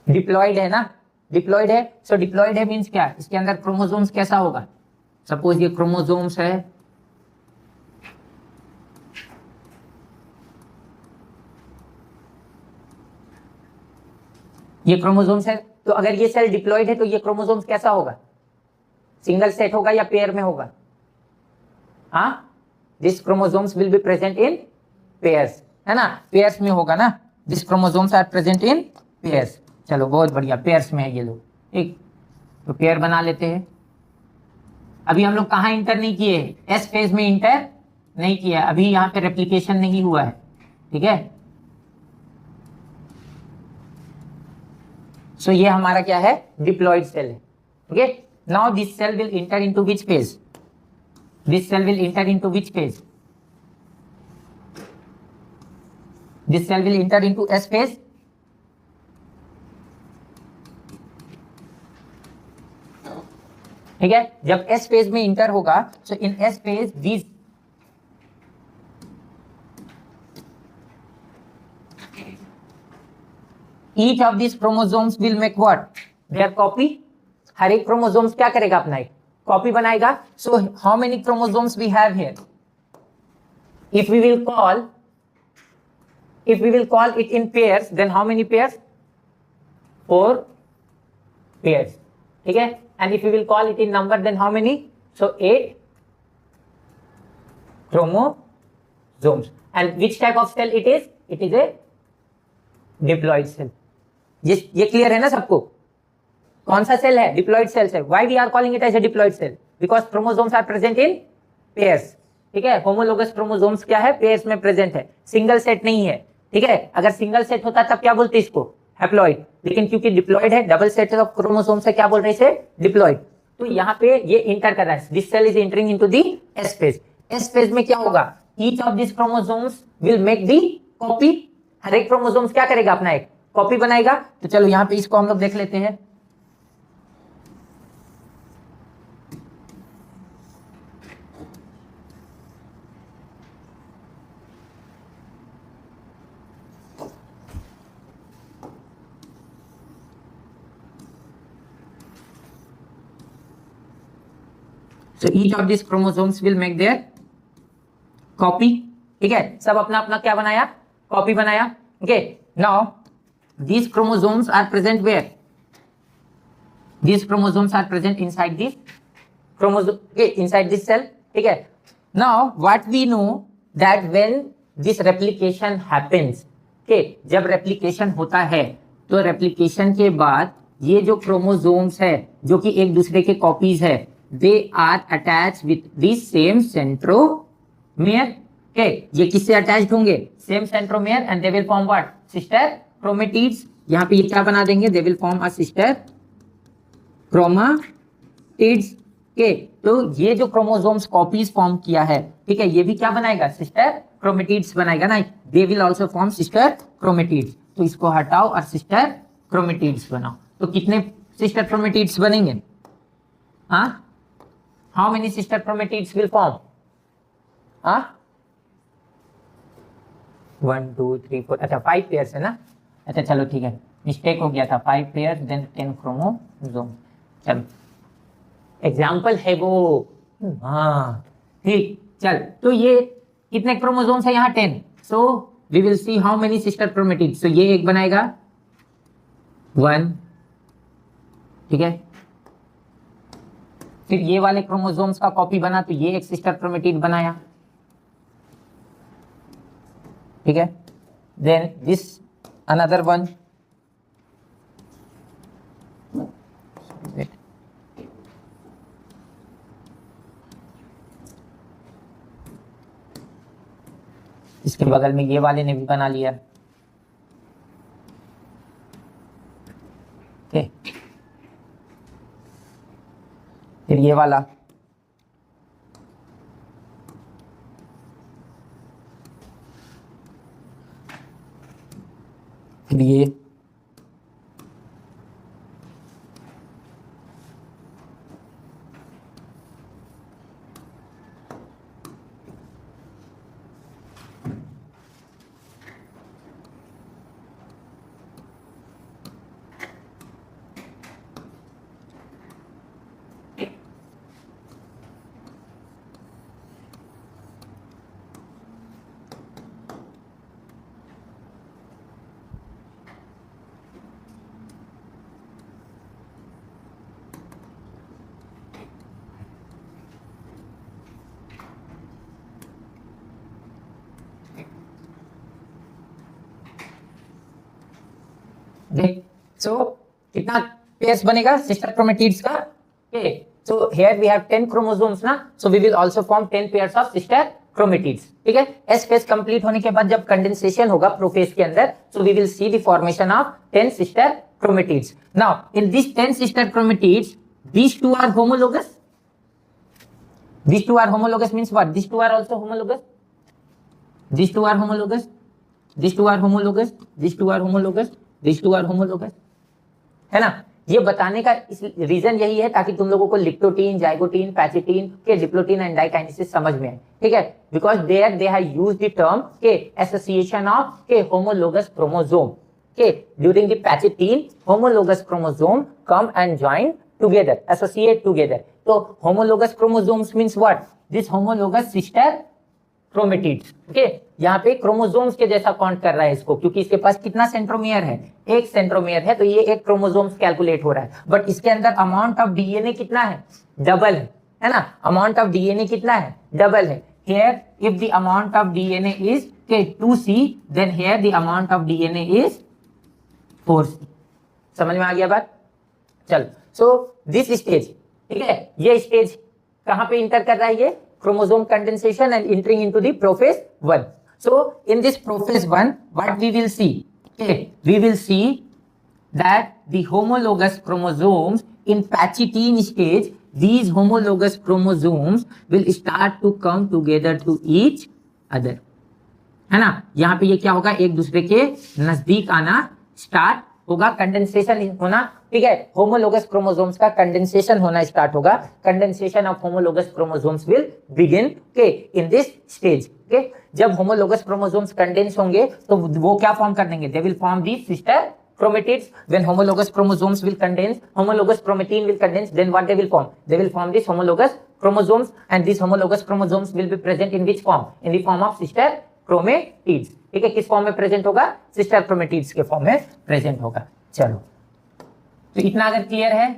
डिप्लॉइड है ना, डिप्लॉइड है। सो डिप्लॉइड है मींस क्या? इसके अंदर क्रोमोसोम्स कैसा होगा? सपोज ये क्रोमोसोम्स है, ये क्रोमोसोम्स है। तो अगर ये सेल डिप्लॉइड है तो ये क्रोमोसोम्स कैसा होगा? सिंगल सेट होगा या पेयर में होगा? This chromosomes will be present in pairs, है ना, पेयर्स में होगा ना। This chromosomes are present in pairs. चलो बहुत बढ़िया, पेयर्स में है ये लोग, ठीक। तो पेयर बना लेते हैं। अभी हम लोग कहाँ इंटर नहीं किए? एस फेज में इंटर नहीं किया, अभी यहाँ पे रेप्लिकेशन नहीं हुआ है, ठीक है। सो ये हमारा क्या है? डिप्लॉइड सेल है, okay. Now this cell will enter into which phase? This cell will enter into which phase? This cell will enter into S phase, ठीक है। जब एस फेज में इंटर होगा, so in S phase this each of these chromosomes will make what? Their copy. हर एक chromosomes क्या करेगा? अपना एक कॉपी बनाएगा। So how many chromosomes we have here? if we will call it in pairs, then how many pairs? 4 pairs, ठीक है। and if we will call it in number, then how many? so 8 chromosomes. and which type of cell it is? it is a diploid cell. ये clear है ना सबको? कौन सा cell है? Diploid cell है। Why we are calling it as a diploid cell? Because chromosomes are present in pairs, ठीक है। होमोलोगस क्रोमोसोम्स क्या है? पेयर्स में प्रेजेंट है, सिंगल सेट नहीं है, ठीक है। अगर सिंगल सेट होता तब क्या बोलते इसको? हैप्लॉइड। लेकिन क्योंकि डिप्लॉइड है, डबल सेट ऑफ क्रोमोसोम्स है, क्या बोल रहे हैं इसे? डिप्लॉइड। तो यहाँ पे ये इंटर कर रहा है, this cell is entering into the S phase. S phase में क्या होगा? Each of this chromosomes will make the copy. हर एक क्रोमोसोम्स क्या करेगा? अपना एक कॉपी बनाएगा। तो चलो यहाँ पे इसको हम लोग देख लेते हैं। So each of these chromosomes will make their copy, ठीक है। सब अपना अपना क्या बनाया? कॉपी बनाया, okay. Now these chromosomes are present where? These chromosomes are present inside this chromosome, okay, inside this cell, ठीक है। Now what we know that when this replication happens, okay, जब replication होता है तो replication के बाद ये जो chromosomes है जो कि एक दूसरे के copies है, they are attached with the same centromere, okay, ये किससे attached होंगे? Same centromere and they will form what? Sister chromatids. यहाँ पे ये क्या बना देंगे? They will form a sister chromatids, okay. तो ये जो क्रोमोसोम्स कॉपीज फॉर्म किया है, ठीक है, ये भी क्या बनाएगा? सिस्टर क्रोमेटिड्स बनाएगा ना। दे will also form sister chromatids. तो इसको हटाओ और सिस्टर क्रोमेटिड्स बनाओ। तो कितने सिस्टर क्रोमेटिड्स बनेंगे? How many sister chromatids will form? 1 2 3 4, अच्छा 5 पेयर्स है ना। अच्छा चलो ठीक है, मिस्टेक हो गया था, 5 पेयर देन 10 क्रोमोसोम। चल एग्जाम्पल है वो, हाँ ठीक। चल तो ये कितने क्रोमोसोम्स है यहाँ 10, so we will see how many sister chromatids. So ये एक बनाएगा 1, ठीक है। फिर ये वाले क्रोमोसोम्स का कॉपी बना तो ये एक सिस्टर क्रोमेटिड बनाया, ठीक है। देन दिस अनदर वन, इसके बगल में ये वाले ने भी बना लिया, ओके। फिर ये वाला, फिर ये, सो कितना पेयर्स बनेगा सिस्टर क्रोमेटिड्स का, okay. So here we have 10 chromosomes ना, so we will also form 10 pairs of sister chromatids, ठीक है। एस फेज कंप्लीट होने के बाद जब कंडेंसेशन होगा प्रोफेज के अंदर, so we will see the formation of 10 sister chromatids. Now in this 10 sister chromatids, these two are homologous, these two are homologous means what? These two are also homologous, these two are homologous, these two are homologous, these two are homologous, these two are homologous, है ना। ये बताने का इस reason यही है ताकि तुम लोगों को लिप्टोटीन, जाइगोटीन, पैचिटीन के डिप्लोटीन एंड डाइकाइनेसिस समझ में आए, ठीक है। Because there they have used the term के एसोसिएशन ऑफ के होमोलोगस क्रोमोसोम, के during the pachytene homologous chromosome come and join together, associate together. तो homologous chromosomes means what? This homologous sister chromatids, okay. यहाँ पे chromosomes के जैसा count कर रहा है इसको, क्योंकि इसके पास कितना सेंट्रोमियर है? एक सेंट्रोमियर है, तो ये एक क्रोमोसोम्स कैलकुलेट हो रहा है। बट इसके अंदर अमाउंट ऑफ डीएनए कितना है? डबल है ना। अमाउंट ऑफ डीएनए कितना है? डबल है। Here if the amount of DNA is 2C, then here the amount of DNA is 4C। समझ में आ गया बात? चल, सो दिस स्टेज, ठीक है, ये स्टेज कहां पे इंटर कर रहा है? ये chromosome condensation and entering into the prophase 1. So in this prophase 1, what we will see? Okay, we will see that the homologous chromosomes in Pachytene stage, these homologous chromosomes will start to come together to each other, है ना। यहाँ पे ये क्या होगा? एक दूसरे के नजदीक आना स्टार्ट होगा, कंडेंसेशन होना, ठीक है। होमोलोगस क्रोमोसोम्स का कंडेंसेशन होना स्टार्ट होगा। Condensation of homologous chromosomes will begin के इन दिस स्टेज, ओके। जब होमोलोगस क्रोमोसोम्स कंडेंस होंगे तो वो क्या फॉर्म कर देंगे? दे will form the sister chromatids. When homologous chromosomes will condense, homologous chromatin will condense, then what they will form? They will form these homologous chromosomes, and these homologous chromosomes will be present in which form? In the form of sister chromatids, ठीक है। किस form में present होगा? Sister chromatids के form में present होगा। चलो, तो इतना अगर क्लियर है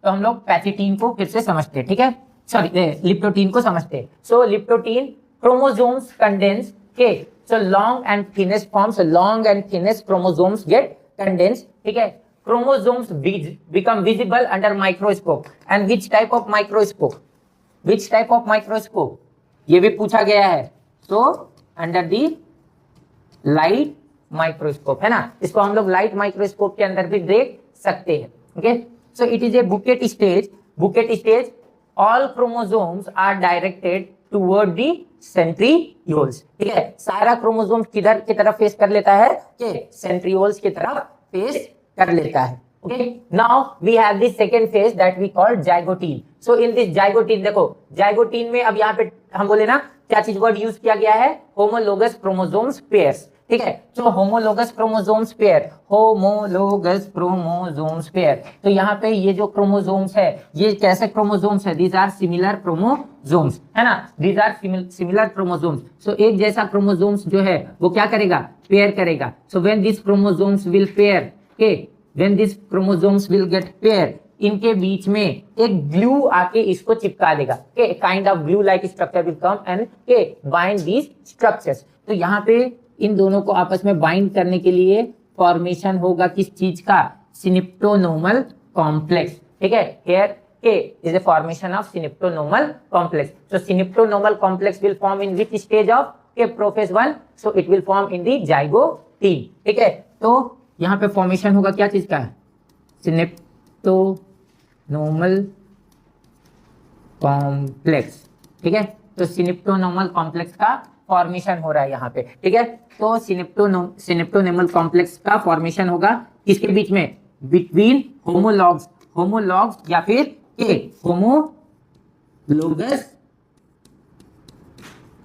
तो हम लोग पैचिटीन को फिर से समझते हैं, ठीक है। सॉरी, लिप्टोटीन को समझते हैं। सो लिप्टोटीन क्रोमोसोम्स कंडेंस, के so long and thinnest forms, long and thinnest chromosomes get condense, ठीक है। Chromosomes become visible under microscope, and which type of microscope? Which type of microscope? ये भी पूछा गया है। So under the light microscope, है ना। इसको हम लोग लाइट माइक्रोस्कोप के अंदर भी देख सकते हैं, okay. So it is a bouquet stage. Bouquet stage, all chromosomes are directed toward the centrioles, ठीक है। सारा क्रोमोसोम किधर की तरफ फेस कर लेता है? कि सेंट्रियोल्स की तरफ फेस कर लेता है, okay. Now we have this second phase that we call zygotene. So in this zygotene, देखो जाइगोटीन में अब यहाँ पे हम बोले ना क्या चीज वर्ड यूज किया गया है? होमोलोगस क्रोमोसोम्स पेयर्स, ठीक है। तो homologous chromosomes pair, homologous chromosomes pair, तो यहाँ पे ये जो क्रोमोसोम्स है ये कैसे क्रोमोसोम्स है, दीज आर सिमिलर क्रोमोसोम्स, है ना, दीज आर सिमिलर क्रोमोसोम्स। सो एक जैसा क्रोमोसोम्स जो है वो क्या करेगा, पेयर करेगा। So when this chromosomes will pair, okay, when this chromosomes will get pair, इनके बीच में एक ग्लू आके इसको चिपका देगा, okay, kind of glue like structure will come and के बाइंड दीज स्ट्रक्चर्स। तो यहाँ पे इन दोनों को आपस में बाइंड करने के लिए फॉर्मेशन होगा किस चीज का, सिनेप्टोनोमल कॉम्प्लेक्स, ठीक है। Here A is a formation of synaptonormal complex. So synaptonormal complex will form in which stage of prophase 1? So it will form in the zygote, ठीक है। तो यहाँ पे फॉर्मेशन होगा क्या चीज का, सिनेप्टोनोमल कॉम्प्लेक्स, ठीक है। तो सिनेप्टोनोमल कॉम्प्लेक्स का फॉर्मेशन हो रहा है यहाँ पे, ठीक है। तो सिनेप्टोनोमल कॉम्प्लेक्स का फॉर्मेशन होगा किसके बीच में, बिटवीन होमोलॉग्स, होमोलॉग्स या फिर होमोलोगस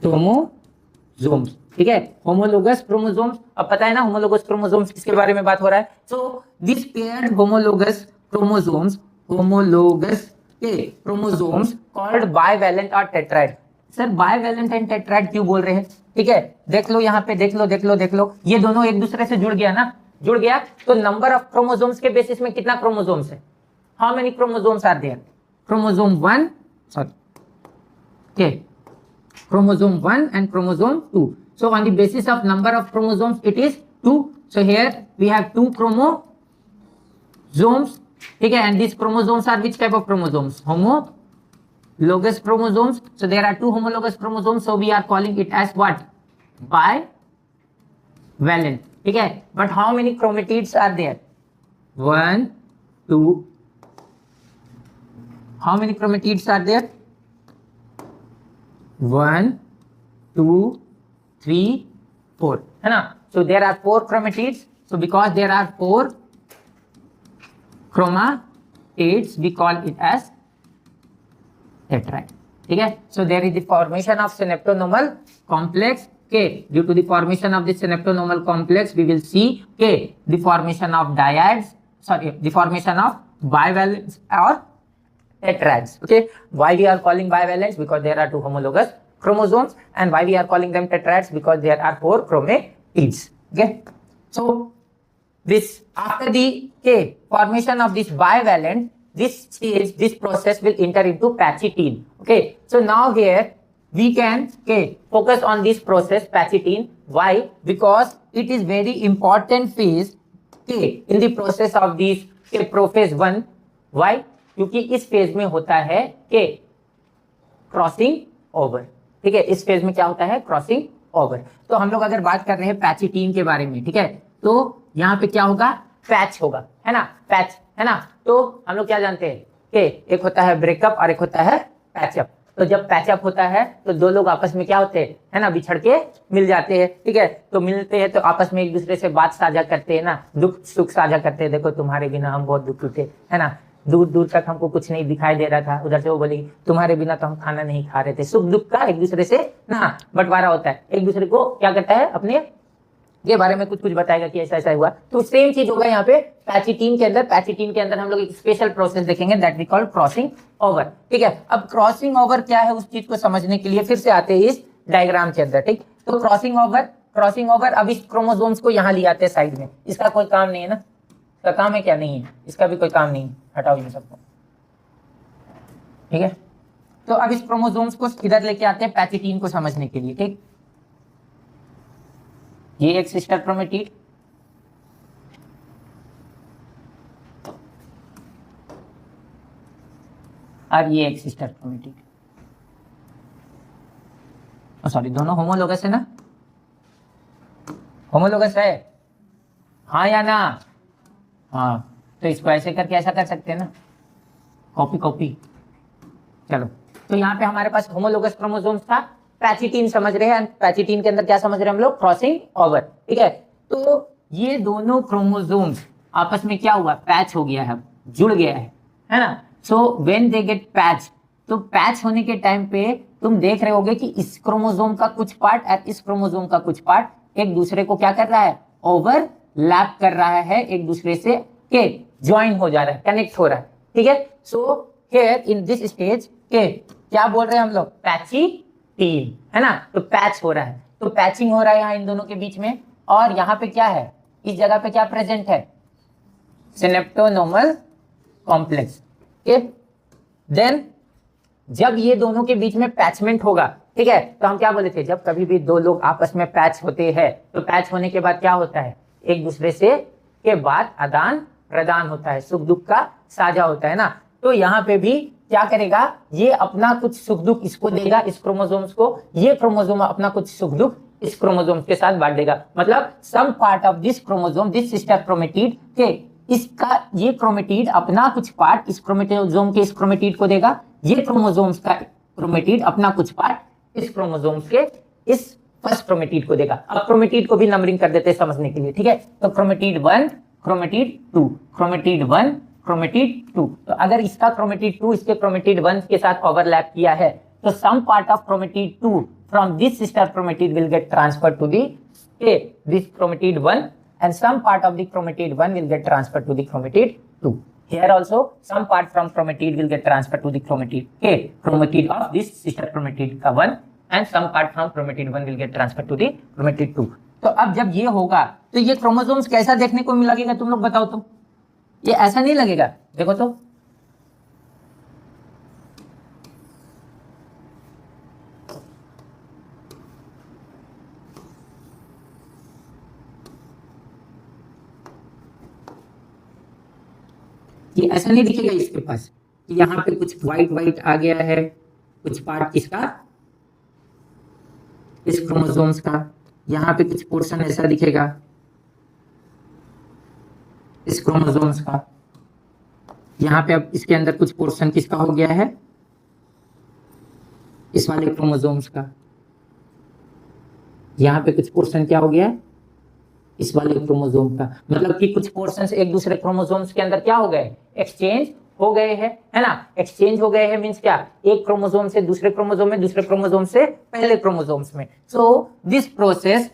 क्रोमोसोम्स, ठीक है, होमोलोगस क्रोमोसोम्स। अब पता है ना होमोलोगस क्रोमोसोम्स किसके बारे में बात हो रहा है। So this paired homologous chromosomes, homologous chromosomes called bivalent और टेट्राइड। सर बाइवैलेंट एंड टेट्राइड क्यों बोल रहे हैं, ठीक है, देख लो यहाँ पे, देख लो ये दोनों एक दूसरे से जुड़ गया ना, जुड़ गया। तो नंबर ऑफ क्रोमोसोम्स के बेसिस में कितना क्रोमोसोम्स है, how many chromosomes are there, chromosome 1, sorry, okay, chromosome 1 and chromosome 2. So on the basis of number of chromosomes it is 2. So here we have 2 chromosomes, ठीक है, and these chromosomes are which type of chromosomes, homologous chromosomes. So there are 2 homologous chromosomes, so we are calling it as what, bivalent, ठीक है। But how many chromatids are there, 1 2, how many chromatids are there, 1 2 3 4, है ना। So there are 4 chromatids. So because there are 4 chromatids we call it as tetrad, ठीक है। So there is the formation of synaptonormal complex, okay. Due to the formation of this synaptonormal complex we will see, okay, the formation of dyads, sorry, the formation of bivalents or tetrads, okay. Why we are calling bivalents, because there are 2 homologous chromosomes, and why we are calling them tetrads, because there are 4 chromatids, okay. So this after the formation of this bivalent, this process will enter into pachytene, okay. So now here we can focus on this process pachytene. Why? Because it is very important phase in the process of this prophase 1. Why? क्योंकि इस phase में होता है कि crossing over, ठीक है, इस phase में क्या होता है, क्रॉसिंग ओवर। तो हम लोग अगर बात कर रहे हैं पैचिटीन के बारे में, ठीक है, तो यहाँ पे क्या होगा, पैच होगा, है ना, पैच, है ना। तो हम लोग क्या जानते हैं कि एक होता है ब्रेकअप और एक होता है पैचअप। तो जब पैचअप होता है तो दो लोग आपस में क्या होते हैं, है ना, बिछड़ के मिल जाते हैं, ठीक है। तो मिलते हैं तो आपस में एक दूसरे से बात साझा करते हैं ना, दुख सुख साझा करते हैं, देखो तुम्हारे बिना हम बहुत दुखी थे, है ना, दूर दूर तक हमको कुछ नहीं दिखाई दे रहा था, उधर से वो बोली तुम्हारे बिना तो हम खाना नहीं खा रहे थे। सुख दुख का एक दूसरे से ना बंटवारा होता है, एक दूसरे को क्या करता है, अपने के बारे में कुछ कुछ बताएगा कि ऐसा ऐसा हुआ। तो सेम चीज होगा यहाँ पे पैचिटीन के अंदर। पैचिटीन के अंदर हम लोग एक स्पेशल प्रोसेस देखेंगे that we call crossing over, ठीक है। अब क्रॉसिंग ओवर क्या है उस चीज को समझने के लिए फिर से आते हैं इस डायग्राम के अंदर, ठीक। तो क्रॉसिंग ओवर अब इस क्रोमोसोम्स को यहाँ ले आते हैं साइड में, इसका कोई काम नहीं है ना, इसका काम है क्या, नहीं है, इसका भी कोई काम नहीं है, हटाओ इन सबको, ठीक है। तो अब इस क्रोमोसोम्स को इधर लेके आते हैं पैचिटीन को समझने के लिए, ठीक। ये एक सिस्टर क्रोमेटिड, और ये एक सिस्टर क्रोमेटिड, सॉरी दोनों होमोलोगस है ना, होमोलोगस है, हाँ या ना, हाँ। तो इसको ऐसे करके ऐसा कर सकते हैं ना, कॉपी। चलो, तो यहाँ पे हमारे पास होमोलोगस क्रोमोसोम्स था, पैचिटीन समझ रहे हैं, पैचिटीन के अंदर क्या समझ रहे हैं हम लोग, क्रॉसिंग ओवर, ठीक है। तो ये दोनों क्रोमोसोम्स आपस में क्या हुआ, पैच हो गया है, जुड़ गया है ना। So when they get patch, तो पैच होने के टाइम पे तुम देख रहे होगे कि इस क्रोमोसोम का कुछ पार्ट और इस क्रोमोसोम का कुछ पार्ट एक दूसरे को क्या कर रहा है, ओवरलैप कर रहा है, एक दूसरे से के ज्वाइन हो जा रहा है, कनेक्ट हो रहा है, ठीक है। So here in this stage के क्या बोल रहे हैं हम लोग, पैची टीम, है ना। तो पैच हो रहा है, तो पैचिंग हो रहा है यहाँ इन दोनों के बीच में। और यहाँ पे क्या है, इस जगह पे क्या प्रेजेंट है, सिनेप्टोनोमल कॉम्प्लेक्स। देन जब ये दोनों के बीच में पैचमेंट होगा, ठीक है, तो हम क्या बोले थे, जब कभी भी दो लोग आपस में पैच होते हैं तो पैच होने के बाद क्या होता है, एक दूसरे से के बाद आदान प्रदान होता है, सुख दुख का साझा होता है ना। तो यहाँ पे भी क्या करेगा, ये अपना कुछ सुख दुख इसको देगा, इस क्रोमोसोम्स को, ये क्रोमोसोम अपना कुछ सुख दुख इस क्रोमोसोम के साथ बांट देगा। मतलब some part of this chromosome, this sister chromatid के, इसका ये क्रोमेटिड अपना कुछ पार्ट इस क्रोमोसोम के इस क्रोमेटिड को देगा, ये क्रोमोसोम्स का क्रोमेटिड अपना कुछ पार्ट इस क्रोमोसोम्स के इस फर्स्ट क्रोमेटिड को देगा। अब क्रोमेटिड को भी नंबरिंग कर देते हैं समझने के लिए, ठीक है। तो क्रोमेटिड 1, क्रोमेटिड 2, क्रोमेटिड 1, क्रोमेटिड 2। तो अगर इसका क्रोमेटिड 2 इसके क्रोमेटिड 1 के साथ ओवरलैप किया है, तो some part of chromatid 2 from this sister chromatid will get transferred to the this chromatid 1, and some part of the chromatid 1 will get transferred to the chromatid 2. Here also some part from chromatid will get transferred to the chromatid chromatid of this sister chromatid का 1, and some part from chromatid 1 will get transferred to the chromatid 2. तो अब जब ये होगा तो ये chromosomes कैसा देखने को लगेगा, तुम लोग बताओ। तो ये ऐसा नहीं लगेगा, देखो तो ये ऐसा नहीं दिखेगा इसके पास, यहाँ पे कुछ व्हाइट व्हाइट आ गया है, कुछ पार्ट किसका, इस क्रोमोसोम्स का, यहाँ पे कुछ पोर्शन ऐसा दिखेगा इस क्रोमोसोम्स का, यहाँ पे अब इसके अंदर कुछ पोर्शन किसका हो गया है, इस वाले क्रोमोसोम्स का, यहाँ पे कुछ पोर्शन क्या हो गया है, इस वाले क्रोमोसोम का। मतलब कि कुछ पोर्शंस एक दूसरे क्रोमोसोम्स के अंदर क्या हो गए, एक्सचेंज हो गए हैं, है ना। एक्सचेंज हो गए हैं मींस क्या, एक क्रोमोसोम से दूसरे क्रोमोसोम में, दूसरे क्रोमोसोम से पहले क्रोमोसोम्स में। So this process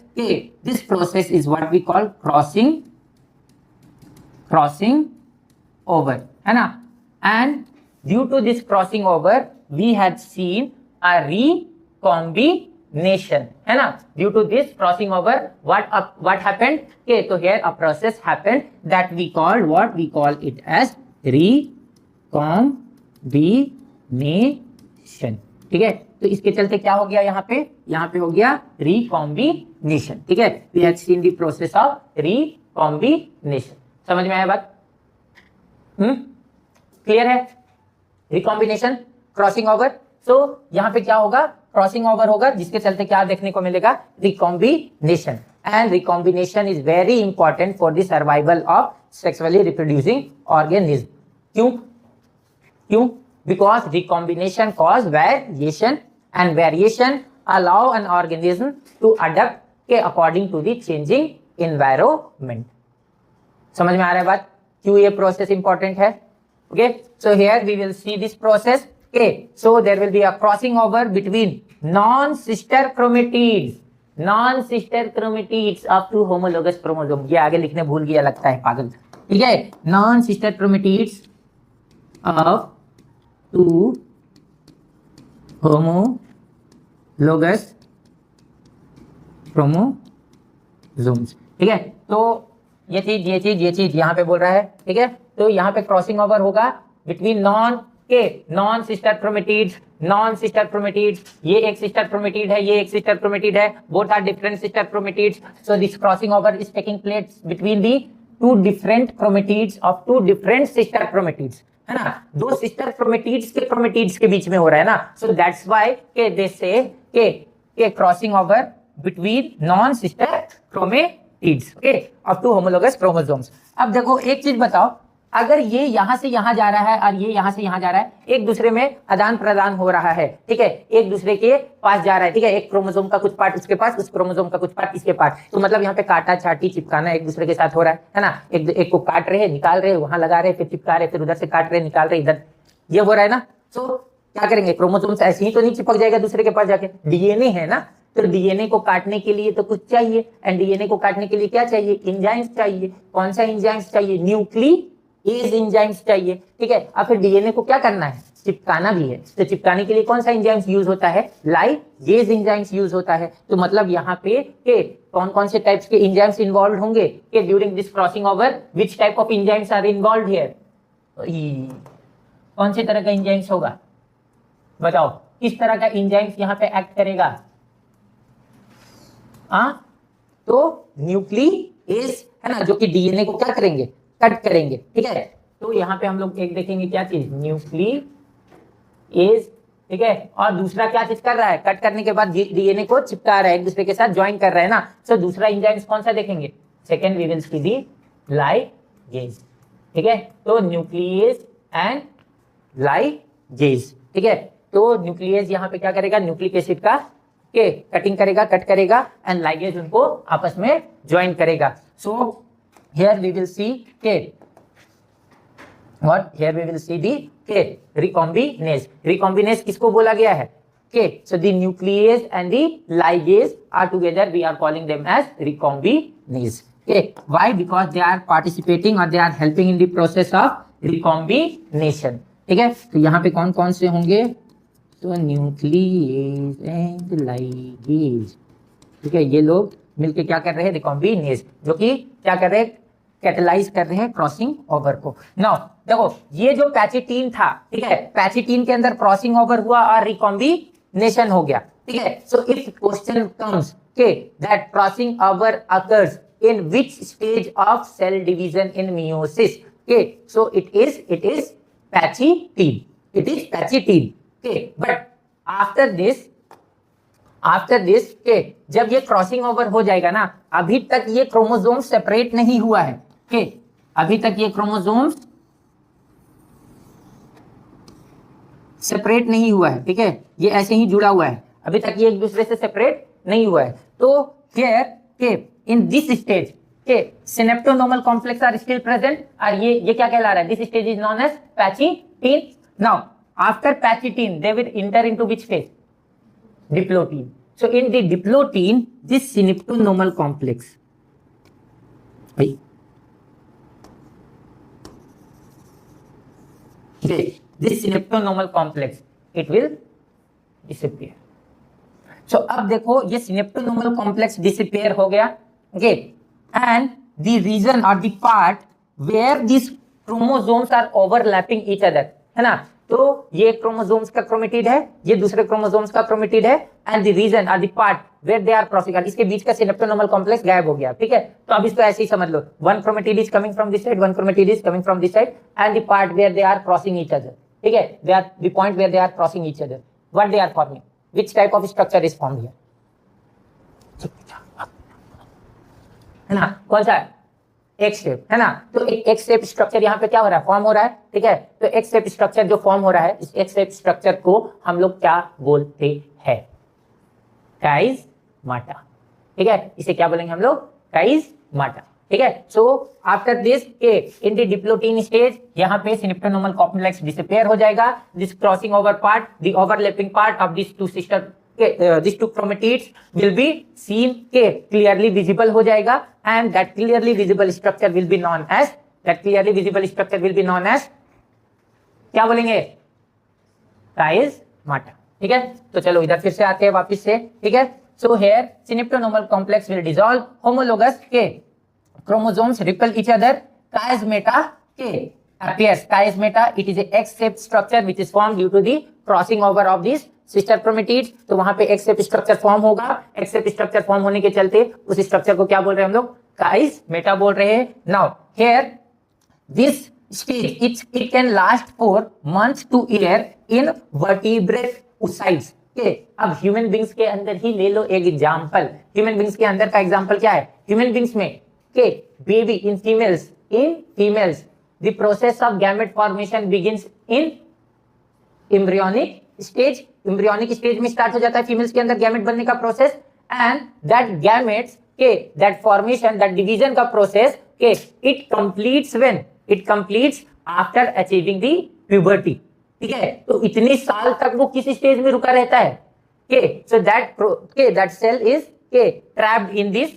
is what we call crossing over, है ना। And due to this crossing over we had seen a recombination, है ना। Due to this crossing over what happened, okay, so here a process happened that we call it as recombination, ठीक है। तो इसके चलते क्या हो गया, यहाँ पे हो गया recombination, ठीक है। we have seen the process of recombination, समझ में आया बात, क्लियर है। रिकॉम्बिनेशन, क्रॉसिंग ओवर, सो यहाँ पे क्या होगा, क्रॉसिंग ओवर होगा, जिसके चलते क्या देखने को मिलेगा, recombination. And recombination is very important for the survival of sexually reproducing organism. क्यों? Because recombination cause variation, and variation allow an organism to adapt के according to the changing environment. समझ में आ रहा है बात, क्यों ये प्रोसेस इंपॉर्टेंट है। Okay, so here we will see this process. Okay, so there will be a crossing over between non-sister chromatids of two homologous chromosomes। ये आगे लिखने भूल गया लगता है पागल, ठीक है। non-sister chromatids of two homologous chromosomes, ठीक है। तो ये चीज यहाँ पे बोल रहा है, ठीक है। तो यहाँ पे क्रॉसिंग ओवर होगा बिटवीन नॉन सिस्टर क्रोमेटिड्स, ये एक सिस्टर क्रोमेटिड है, ये एक सिस्टर क्रोमेटिड है, both are different sister chromatids. So this crossing over is taking place between the two different chromatids of two different sister chromatids, है ना। दो सिस्टर क्रोमेटिड्स के बीच में हो रहा है ना। सो दैट्स व्हाई के दे से के crossing over between non sister chromatids, okay, of two homologous chromosomes. अब देखो एक चीज बताओ, अगर ये यहां से यहां जा रहा है और ये यहां से यहां जा रहा है, एक दूसरे में आदान प्रदान हो रहा है, ठीक है, एक दूसरे के पास जा रहा है, ठीक है। एक क्रोमोसोम का कुछ पार्ट उसके पास, उस क्रोमोसोम का कुछ पार्ट इसके पास। तो मतलब यहाँ पे काटा छाटी चिपकाना एक दूसरे के साथ हो रहा है ना। एक को काट रहे, निकाल रहे, वहां लगा रहे, फिर चिपका रहे, फिर उधर से काट रहे, निकाल रहे, इधर ये हो रहा है ना। तो क्या करेंगे, क्रोमोसोम ऐसे ही तो नहीं चिपक जाएगा दूसरे के पास जाके, डीएनए है ना। तो डीएनए को काटने के लिए तो कुछ चाहिए, एंड डीएनए को काटने के लिए क्या चाहिए, एंजाइम्स चाहिए। कौन सा एंजाइम्स चाहिए, न्यूक्लियेज एंजाइम्स चाहिए, ठीक है। अब फिर डीएनए को क्या करना है, चिपकाना भी है, तो चिपकाने के लिए कौन सा एंजाइम्स यूज होता है, लाइगेज एंजाइम्स यूज होता है। तो मतलब यहाँ पे के कौन कौन से टाइप्स के एंजाइम्स इन्वॉल्व होंगे कि during this crossing over, which type of enzymes are involved here, कौन से तरह का एंजाइम्स होगा, बताओ किस तरह का एंजाइम्स यहाँ पे एक्ट करेगा। तो न्यूक्लियेज है ना, जो कि डीएनए को क्या करेंगे, कट करेंगे, ठीक है। तो यहाँ पे हम लोग एक देखेंगे क्या चीज, न्यूक्लियेज, ठीक है। और दूसरा क्या चीज कर रहा है, कट करने के बाद डीएनए को चिपका रहा है, एक दूसरे के साथ ज्वाइन कर रहा है ना। तो दूसरा एंजाइम्स कौन सा देखेंगे, second we will see the ligase, ठीक है। तो न्यूक्लियेज एंड लाइगेज, ठीक है। तो न्यूक्लियेज यहाँ पे क्या करेगा, न्यूक्लिक एसिड का के कटिंग करेगा, कट करेगा, एंड लाइगेज उनको आपस में ज्वाइन करेगा। So here we will see के what, here we will see the के रिकॉम्बिनेज। रिकॉम्बिनेज किसको बोला गया है, के। So the nuclease and the ligase are together, we are calling them as recombinase. Okay, why? Because they are participating or they are helping in the process of recombination, ठीक है। तो यहाँ पे कौन कौन से होंगे, तो न्यूक्लियेज एंड लाइगेज, ठीक है। ये लोग मिलके क्या कर रहे हैं, रिकॉम्बिनेज, जो कि क्या कर रहे हैं, कैटलाइज कर रहे हैं क्रॉसिंग ओवर को। नाउ देखो ये जो पैचिटीन था, ठीक है, पैचिटीन के अंदर क्रॉसिंग ओवर हुआ और रिकॉम्बिनेशन हो गया, ठीक है। सो इफ क्वेश्चन कम्स के that crossing over occurs in which stage of cell division in meiosis, okay, so it is patchitine, it is patchitine, okay, but after this okay, जब ये crossing over हो जाएगा ना, अभी तक ये chromosome separate नहीं हुआ है, okay, अभी तक ये क्रोमोसोम सेपरेट नहीं हुआ है, ठीक है, ये ऐसे ही जुड़ा हुआ है, अभी तक ये एक दूसरे से सेपरेट नहीं हुआ है। तो here के in this stage के synaptonormal complex are still present, और ये क्या कहला रहा है, this stage is known as patchitine. Now after patchitine they will enter into which phase, diplotene. So in the diplotene this synaptonormal complex, okay, this synaptonormal complex it will disappear. So अब देखो ये synaptonormal complex disappear हो गया, okay, and the region or the part where these chromosomes are overlapping each other, है ना। तो ये chromosomes का क्रोमेटिड है, ये दूसरे क्रोमोसोम्स का क्रोमेटिड है, एंड द रीजन और the part where they are crossing, इसके बीच का सिनेप्टोनोमल कॉम्प्लेक्स गायब हो गया, ठीक है। तो अब इसको ऐसे ही समझ लो, one chromatid is coming from this side, one chromatid is coming from this side, and the part where they are crossing each other, ठीक है, they are the point where they are crossing each other, what they are forming, which type of structure is formed here, है ना, कौन सा, एक step, है ना। तो एक स्टेप स्ट्रक्चर यहाँ पे क्या हो रहा है, फॉर्म हो रहा है, ठीक है। तो एक स्टेप स्ट्रक्चर जो फॉर्म हो रहा है, इस एक स्टेप स्ट्रक्चर को हम लोग क्या बोलते हैं, काइज़माटा, ठीक है। इसे क्या बोलेंगे हम लोग, काइज़माटा, ठीक है। सो आफ्टर दिस के इन द डिप्लोटीन स्टेज, यहाँ पे सिनेप्टोनोमल कॉम्प्लेक्स डिसअपियर हो जाएगा, this crossing over part, the overlapping part of this two sister, these two chromatids will be seen के clearly visible हो जाएगा, and that clearly visible structure will be known as क्या बोलेंगे, काइज़माटा, ठीक है। तो चलो इधर फिर से आते हैं वापस से, ठीक है। So here synaptonormal complex will dissolve, homologous के chromosomes repel each other, chiasmata के appears, chiasmata it is a X-shaped structure which is formed due to the crossing over of these sister chromatids. तो वहां पे x shape structure form होगा, x shape structure form होने के चलते उस structure को क्या बोल रहे हैं हम लोग, काइज़मेटा बोल रहे हैं। Now here this stage it can last for months two year in vertebrate oocytes के। अब ह्यूमन बींग्स के अंदर ही ले लो एक एग्जांपल, ह्यूमन बींग्स के अंदर का एग्जांपल क्या है, ह्यूमन बींग्स में के baby in females the process of gamete formation begins in embryonic stage, embryonic stage में स्टार्ट हो जाता है फीमेल्स के अंदर गैमेट बनने का प्रोसेस, एंड दैट गैमेट्स के दैट फॉर्मेशन दैट डिवीजन का प्रोसेस के it completes after achieving the puberty, ठीक है। तो इतने साल तक वो किस स्टेज में रुका रहता है, Okay, so that cell is trapped in this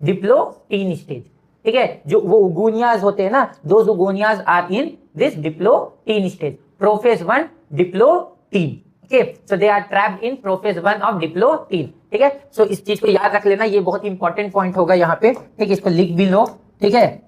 diplotene stage. ठीक है, जो वो उगोनियाज होते हैं ना, those oogonias are in this diplotene stage. Prophase 1 diplotene. Okay, so they are trapped in prophase 1 of diplotene. ठीक है, सो इस चीज को याद रख लेना, ये बहुत इंपॉर्टेंट पॉइंट होगा यहाँ पे. ठीक है, इसको लिख भी लो. ठीक है,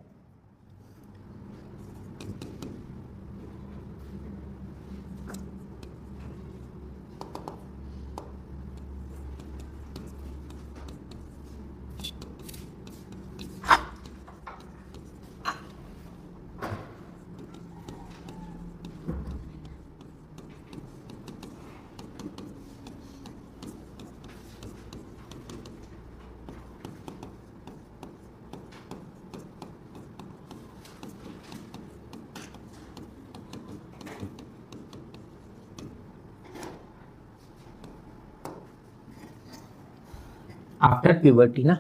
आफ्टर प्यूबर्टी ना,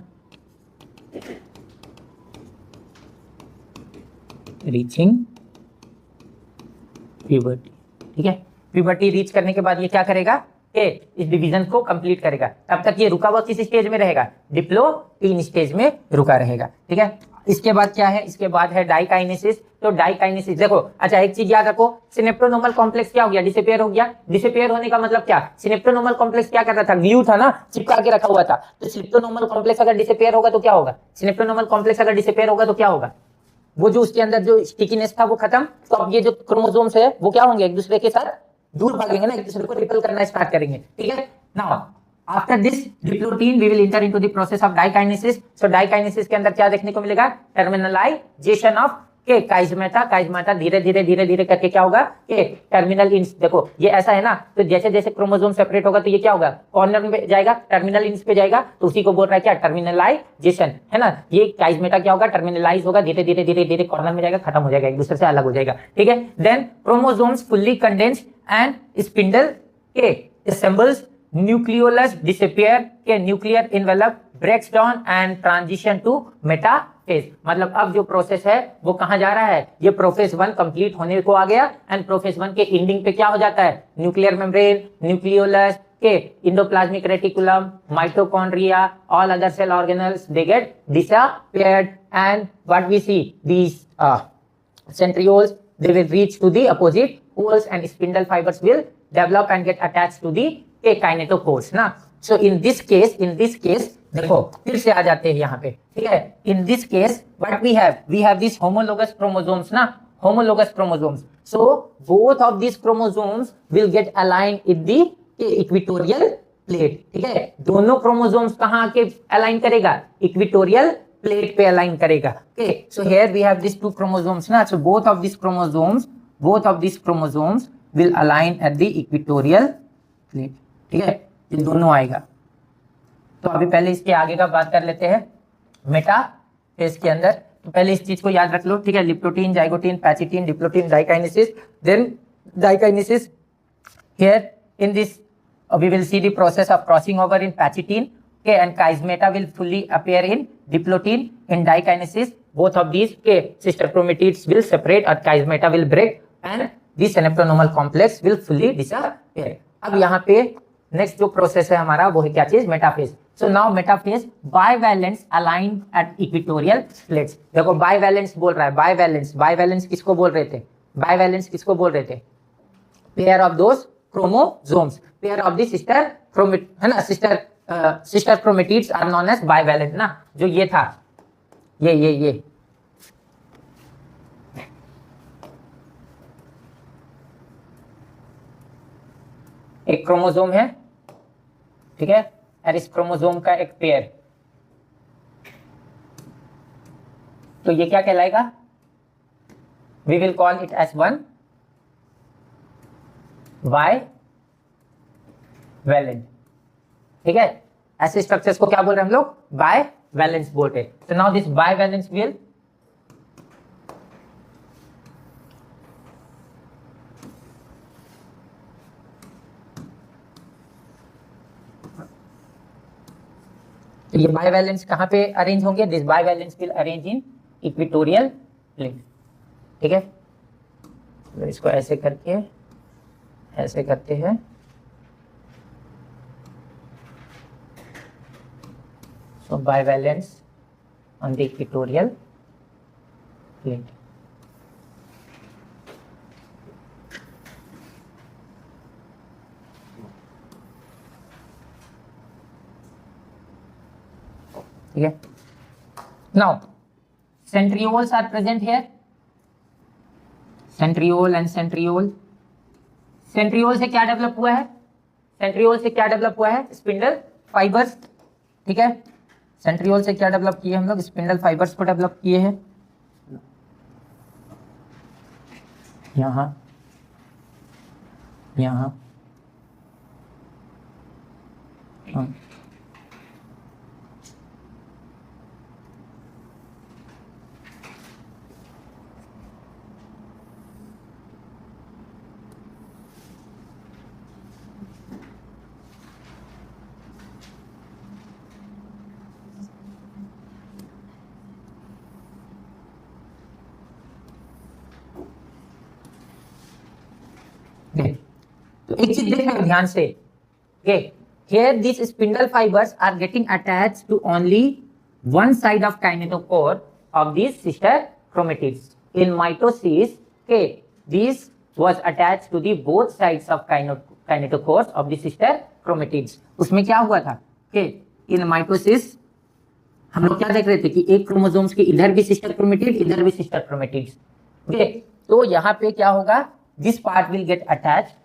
रीचिंग प्यूबर्टी. ठीक है, प्यूबर्टी रीच करने के बाद ये क्या करेगा, इस डिवीजन को कंप्लीट करेगा. तब तक ये रुका हुआ किस स्टेज में रहेगा, डिप्लोटीन स्टेज में रुका रहेगा. ठीक है, इसके बाद क्या है, इसके बाद है डाइकाइनेसिस. तो डाइकाइनेसिस देखो, अच्छा एक चीज याद रखो, सिनेप्टोनोमल कॉम्प्लेक्स क्या हो गया, डिसअपीयर हो गया. डिसअपीयर होने का मतलब क्या, सिनेप्टोनोमल कॉम्प्लेक्स क्या कर रहा था, ग्लू था ना, चिपका के रखा हुआ था. तो सिनेप्टोनोमल कॉम्प्लेक्स अगर डिसअपीयर होगा तो क्या होगा, सिनेप्टोनोमल कॉम्प्लेक्स अगर डिसअपीयर होगा तो क्या होगा, वो जो उसके अंदर जो स्टिकीनेस था वो खत्म. तो अब ये जो क्रोमोसोम्स है वो क्या होंगे, एक दूसरे के साथ दूर भागेंगे ना, एक दूसरे को रिपेल करना स्टार्ट करेंगे. ठीक है, now after this diplotene we will enter into the process of diakinesis. So diakinesis के अंदर क्या देखने को मिलेगा, टर्मिनलाइजेशन ऑफ के काइजमेटा. काइजमेटा धीरे धीरे करके क्या होगा, के टर्मिनल इंस. देखो ये ऐसा है ना, तो जैसे जैसे क्रोमोसोम सेपरेट होगा तो ये क्या होगा, कॉर्नर में जाएगा, टर्मिनल इंस पे जाएगा. तो उसी को बोल रहा है क्या, टर्मिनलाइजेशन है ना. ये काइजमेटा क्या होगा, टर्मिनलाइज होगा, धीरे धीरे कॉर्नर में जाएगा, खत्म हो जाएगा, एक दूसरे से अलग हो जाएगा. ठीक है, then chromosomes fully condensed and spindle के assembles, nucleolus disappear, के nuclear envelope breaks down and transition to metaphase. मतलब अब जो प्रोसेस है वो कहां जा रहा है, ये प्रोफेज 1 कंप्लीट होने को आ गया एंड प्रोफेज 1 के एंडिंग पे क्या हो जाता है, न्यूक्लियर मेम्ब्रेन, न्यूक्लियोलस के endoplasmic reticulum, mitochondria, all other cell organelles they get disappeared and what we see these centrioles they will reach to the opposite poles and spindle fibers will develop and get attached to the kinetochores ना. So in this case देखो फिर से आ जाते हैं यहाँ पे. ठीक है, in this case what we have these homologous chromosomes ना, homologous chromosomes. So both of these chromosomes will get aligned in the equatorial plate. ठीक है, दोनों chromosomes कहाँ के align करेगा, equatorial प्लेट पे अलाइन करेगा. Okay, so here we have this two chromosomes ना. So both of this chromosomes will align at the equatorial plate. ठीक है, ये दोनों आएगा. तो अभी पहले इसके आगे का बात कर लेते हैं मेटाफेज के अंदर. तो पहले इस चीज को याद रख लो. ठीक है, leptotene, zygotene, pachytene, diplotene, diakinesis. Then diakinesis, here in this we will see the process of crossing over in pachytene. Okay, and chiasmata will fully appear in diplotin. In dikinesis, both of these sister chromatids will separate or chiasmata will break and the synaptonomal complex will fully disappear. अब यहाँ पे next जो process है हमारा वो है क्या चीज, metaphase. So now metaphase bivalents aligned at equatorial plates. देखो बाइवैलेंस बोल रहा है, बाइवैलेंस किसको बोल रहे थे, बाइवैलेंस किसको बोल रहे थे, pair of those chromosomes, pair of the sister chromatid है ना, sister chromatids are known as bivalent ना. जो ये था ये एक क्रोमोसोम है. ठीक है, और इस क्रोमोसोम का एक पेयर, तो ये क्या कहलाएगा, we will call it as one bivalent. ठीक है, ऐसे स्ट्रक्चर्स को क्या बोल रहे हैं हम लोग, बाइवैलेंस बोलते हैं. तो नाउ दिस बाइवैलेंस विल तो ये बाइवैलेंस कहां पे अरेंज होंगे, this bivalents will arrange in equatorial plane. ठीक है, तो इसको ऐसे करके ऐसे करते हैं. So bivalence on the equatorial plate. Okay. Now centrioles are present here. Centriole and centriole. Centriole से क्या डेवलप हुआ है? सेंट्रियोल से क्या डेवलप हुआ है? Spindle fibres. ठीक है, सेंट्रियोल से क्या डेवलप किए हम लोग? स्पिंडल फाइबर्स को डेवलप किए हैं. यहाँ यहाँ तो एक चीज देख रहे ध्यान से. Here these spindle fibers are getting attached to only one side of kinetochore of these sister chromatids. In mitosis, this was attached to the both sides of kinetochores of the sister chromatids. उसमें क्या हुआ था? In mitosis हम लोग क्या देख रहे थे कि एक क्रोमोसोम्स के इधर भी सिस्टर क्रोमेटिड, इधर भी सिस्टर क्रोमेटिड्स. तो यहाँ पे क्या होगा? This part will get attached.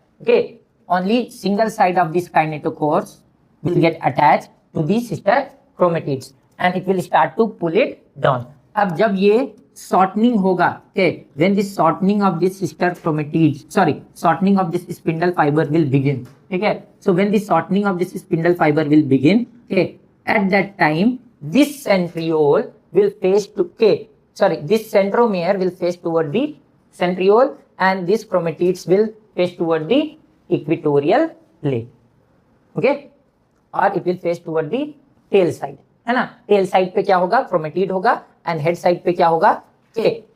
Only single side of this kinetochores will get attached to the sister chromatids and it will start to pull it down. अब जब ये shortening होगा, when this shortening of this sister chromatids, shortening of this spindle fiber will begin. So when the shortening of this spindle fiber will begin, at that time this centriole will face to this centromere will face toward the centriole and these chromatids will face toward the equatorial plate. Okay, or it will face toward the tail side, है ना. tail side पे क्या होगा? chromatid होगा and head side पे क्या होगा?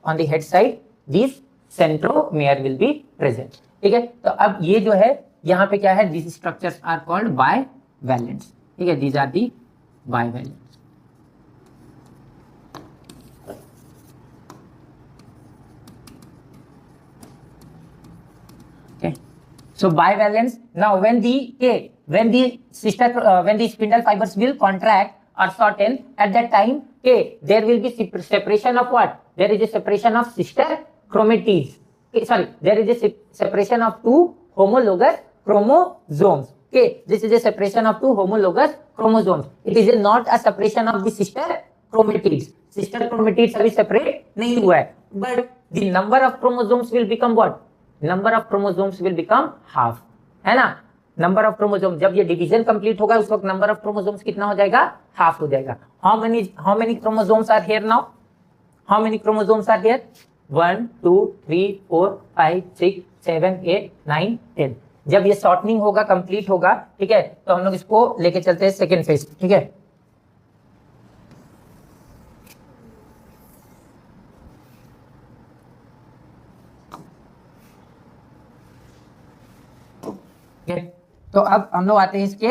on the head side this centromere will be present. ठीक है, तो अब ये जो है यहाँ पे क्या है? these structures are called bivalents. ठीक है, these are the bivalents. So bivalence. Now when the spindle fibers will contract or shorten, at that time there will be separation of what? There is a separation of sister chromatids. There is a separation of two homologous chromosomes. This is a separation of two homologous chromosomes. It is not a separation of the sister chromatids. Sister chromatids अभी separate नहीं हुआ है, but the number of chromosomes will become what? Number of chromosomes will become half, है ना. Number of chromosome जब ये division complete होगा उस वक्त नंबर ऑफ क्रोमोसोम्स कितना हो जाएगा? हाफ हो जाएगा. How many chromosomes are here now? How many chromosomes are here? 1 2 3 4 5 6 7 8 9 10. जब ये शॉर्टनिंग होगा, कंप्लीट होगा, ठीक है, तो हम लोग इसको लेके चलते हैं सेकेंड फेज. ठीक है, तो अब हम लोग आते हैं इसके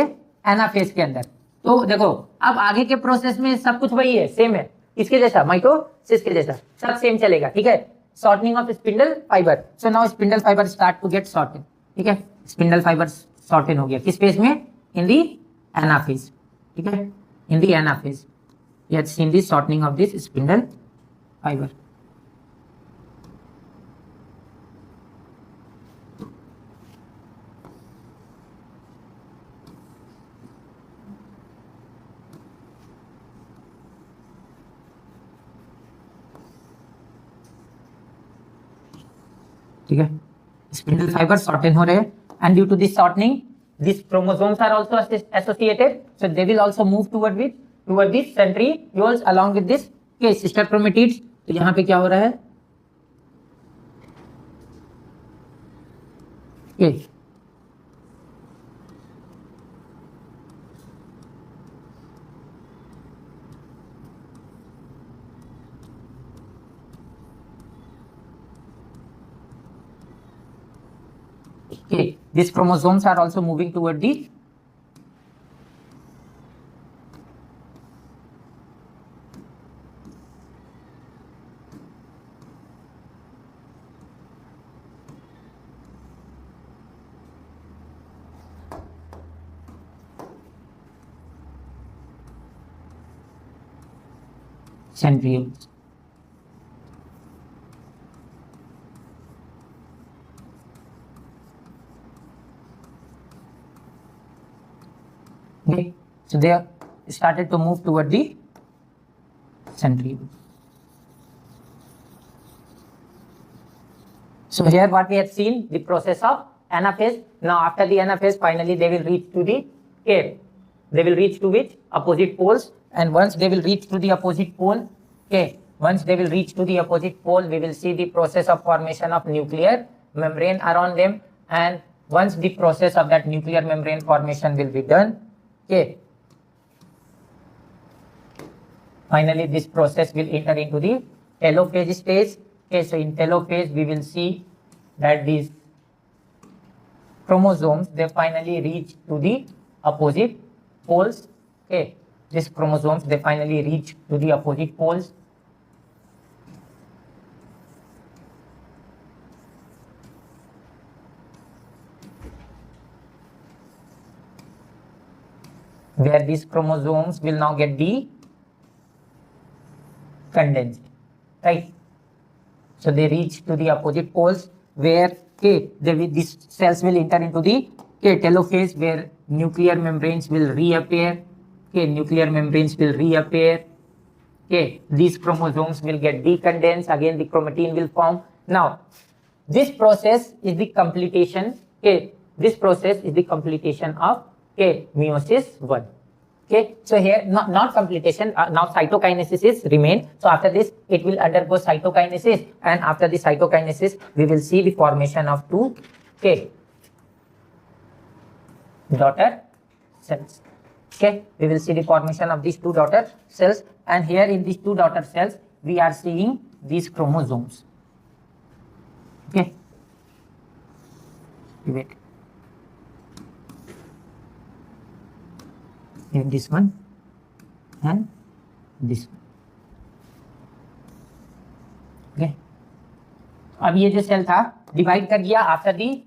एनाफेज के अंदर. तो देखो अब आगे के प्रोसेस में सब कुछ वही है, सेम है, इसके जैसा, माइटोसिस के जैसा सब सेम चलेगा. ठीक है, shortening of spindle fibre. So now spindle fibre start to get shorten. ठीक है, स्पिंडल फाइबर शॉर्टेन हो गया. किस फेज में? In the anaphase. ठीक है, in the anaphase we have seen the shortening of this spindle fibre. ठीक है, स्पिंडल फाइबर शॉर्टेन हो रहे हैं and due to this shortening this chromosomes are also associated, so they will also move toward this centrioles along with this sister chromatids. तो यहाँ पे क्या हो रहा है? These chromosomes are also moving toward the centrioles. Okay, so they are started to move toward the centriole. So here what we have seen, the process of anaphase. Now after the anaphase, finally they will reach to the okay, they will reach to which opposite poles, and once they will reach to the opposite pole, okay, once they will reach to the opposite pole, we will see the process of formation of nuclear membrane around them, and once the process of that nuclear membrane formation will be done, okay, finally this process will enter into the telophase stage. Okay, so in telophase we will see that these chromosomes, they finally reach to the opposite poles. Okay, these chromosomes, they finally reach to the opposite poles. Where these chromosomes will now get condensed, right? So they reach to the opposite poles where these cells will enter into the telophase, where nuclear membranes will reappear. Okay, nuclear membranes will reappear. Okay, these chromosomes will get decondensed. Again, the chromatin will form. Now, this process is the completion. Okay, this process is the completion of meiosis 1. Okay, so here not completion, now cytokinesis is remain. So after this it will undergo cytokinesis, and after the cytokinesis we will see the formation of two daughter cells. Okay, we will see the formation of these two daughter cells, and here in these two daughter cells we are seeing these chromosomes. Okay, wait. In this one and this one. Okay, अब ये जो cell था divide कर दिया after the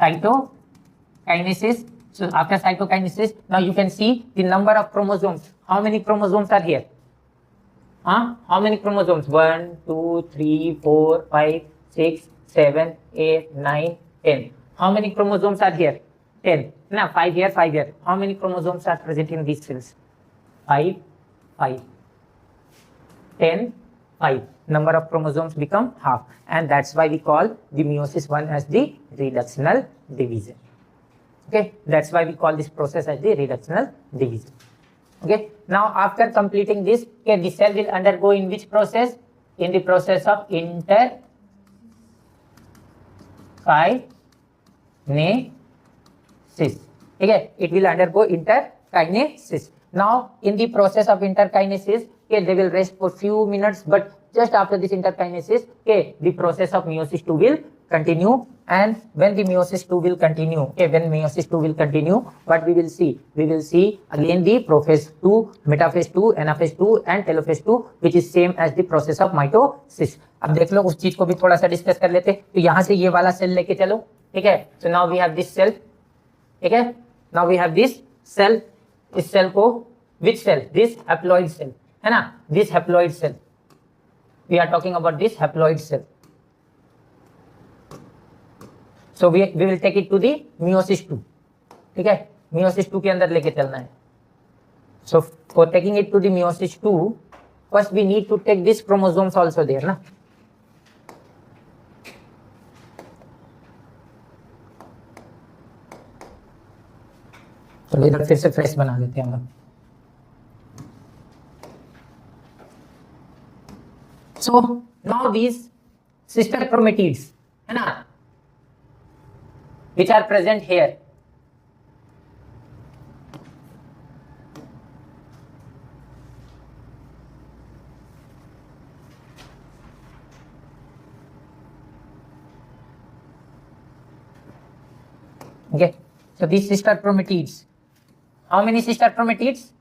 cytokinesis. So after cytokinesis, now you can see the number of chromosomes. How many chromosomes are here? How many chromosomes? 1, 2, 3, 4, 5, 6, 7, 8, 9, 10. How many chromosomes are here? 10. Now 5 here, 5 here. How many chromosomes are present in these cells? 5, 5. 10, 5. Number of chromosomes become half, and that's why we call the meiosis 1 as the reductional division. Okay, that's why we call this process as the reductional division. Okay, now after completing this, the cell will undergo in which process? In the process of interkinesis. Okay, it will undergo interkinesis. Now in the process of interkinesis, they will rest for few minutes, but just after this interkinesis, the process of meiosis 2 will continue. And when the meiosis 2 will continue, what we will see? We will see again the prophase 2, metaphase 2, anaphase 2 and telophase 2, which is same as the process of mitosis. अब देख लो उस चीज को भी थोड़ा सा discuss कर लेते। तो यहाँ से ये वाला सेल लेके चलो, ठीक है? So now we have this cell, ठीक है? Now we have this cell. इस सेल को, which cell? This haploid cell, है ना? This haploid cell. We are talking about this haploid cell. So we will take it to the meiosis 2, ठीक है? meiosis 2 के अंदर लेके चलना है. So for taking it to the meiosis 2, first we need to take these chromosomes also there, ना? चलो इधर फिर से फ्रेश बना देते हैं हम लोग. So now these sister chromatids, है ना, which are present here, okay? So these sister chromatids, how many sister chromatids?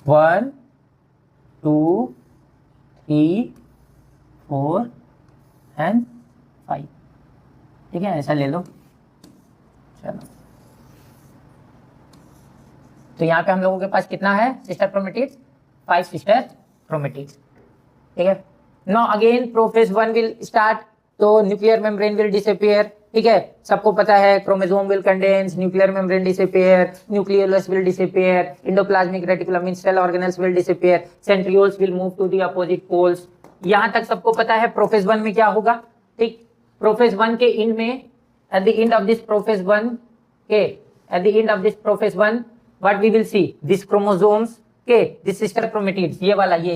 1, 2, 3, 4 and 5, ठीक है? ऐसा ले लो. चलो, तो यहाँ पे हम लोगों के पास कितना है सिस्टर क्रोमेटिड्स? 5 सिस्टर क्रोमेटिड्स, ठीक है। Now again prophase 1 will start, तो न्यूक्लियर मेम्ब्रेन विल डिसअपियर, ठीक है, सबको पता है chromosome will condense, nuclear membrane disappear, nucleolus will disappear, endoplasmic reticulum means cell organelles will disappear, centrioles will move to the opposite poles. यहां तक सबको पता है प्रोफेज 1 में क्या होगा, ठीक। प्रोफेज 1 के एंड में, at the end of this prophase 1 के, at the end of this prophase 1 what we will see, this chromosomes के, दिस सिस्टर क्रोमेटिड्स, ये वाला ये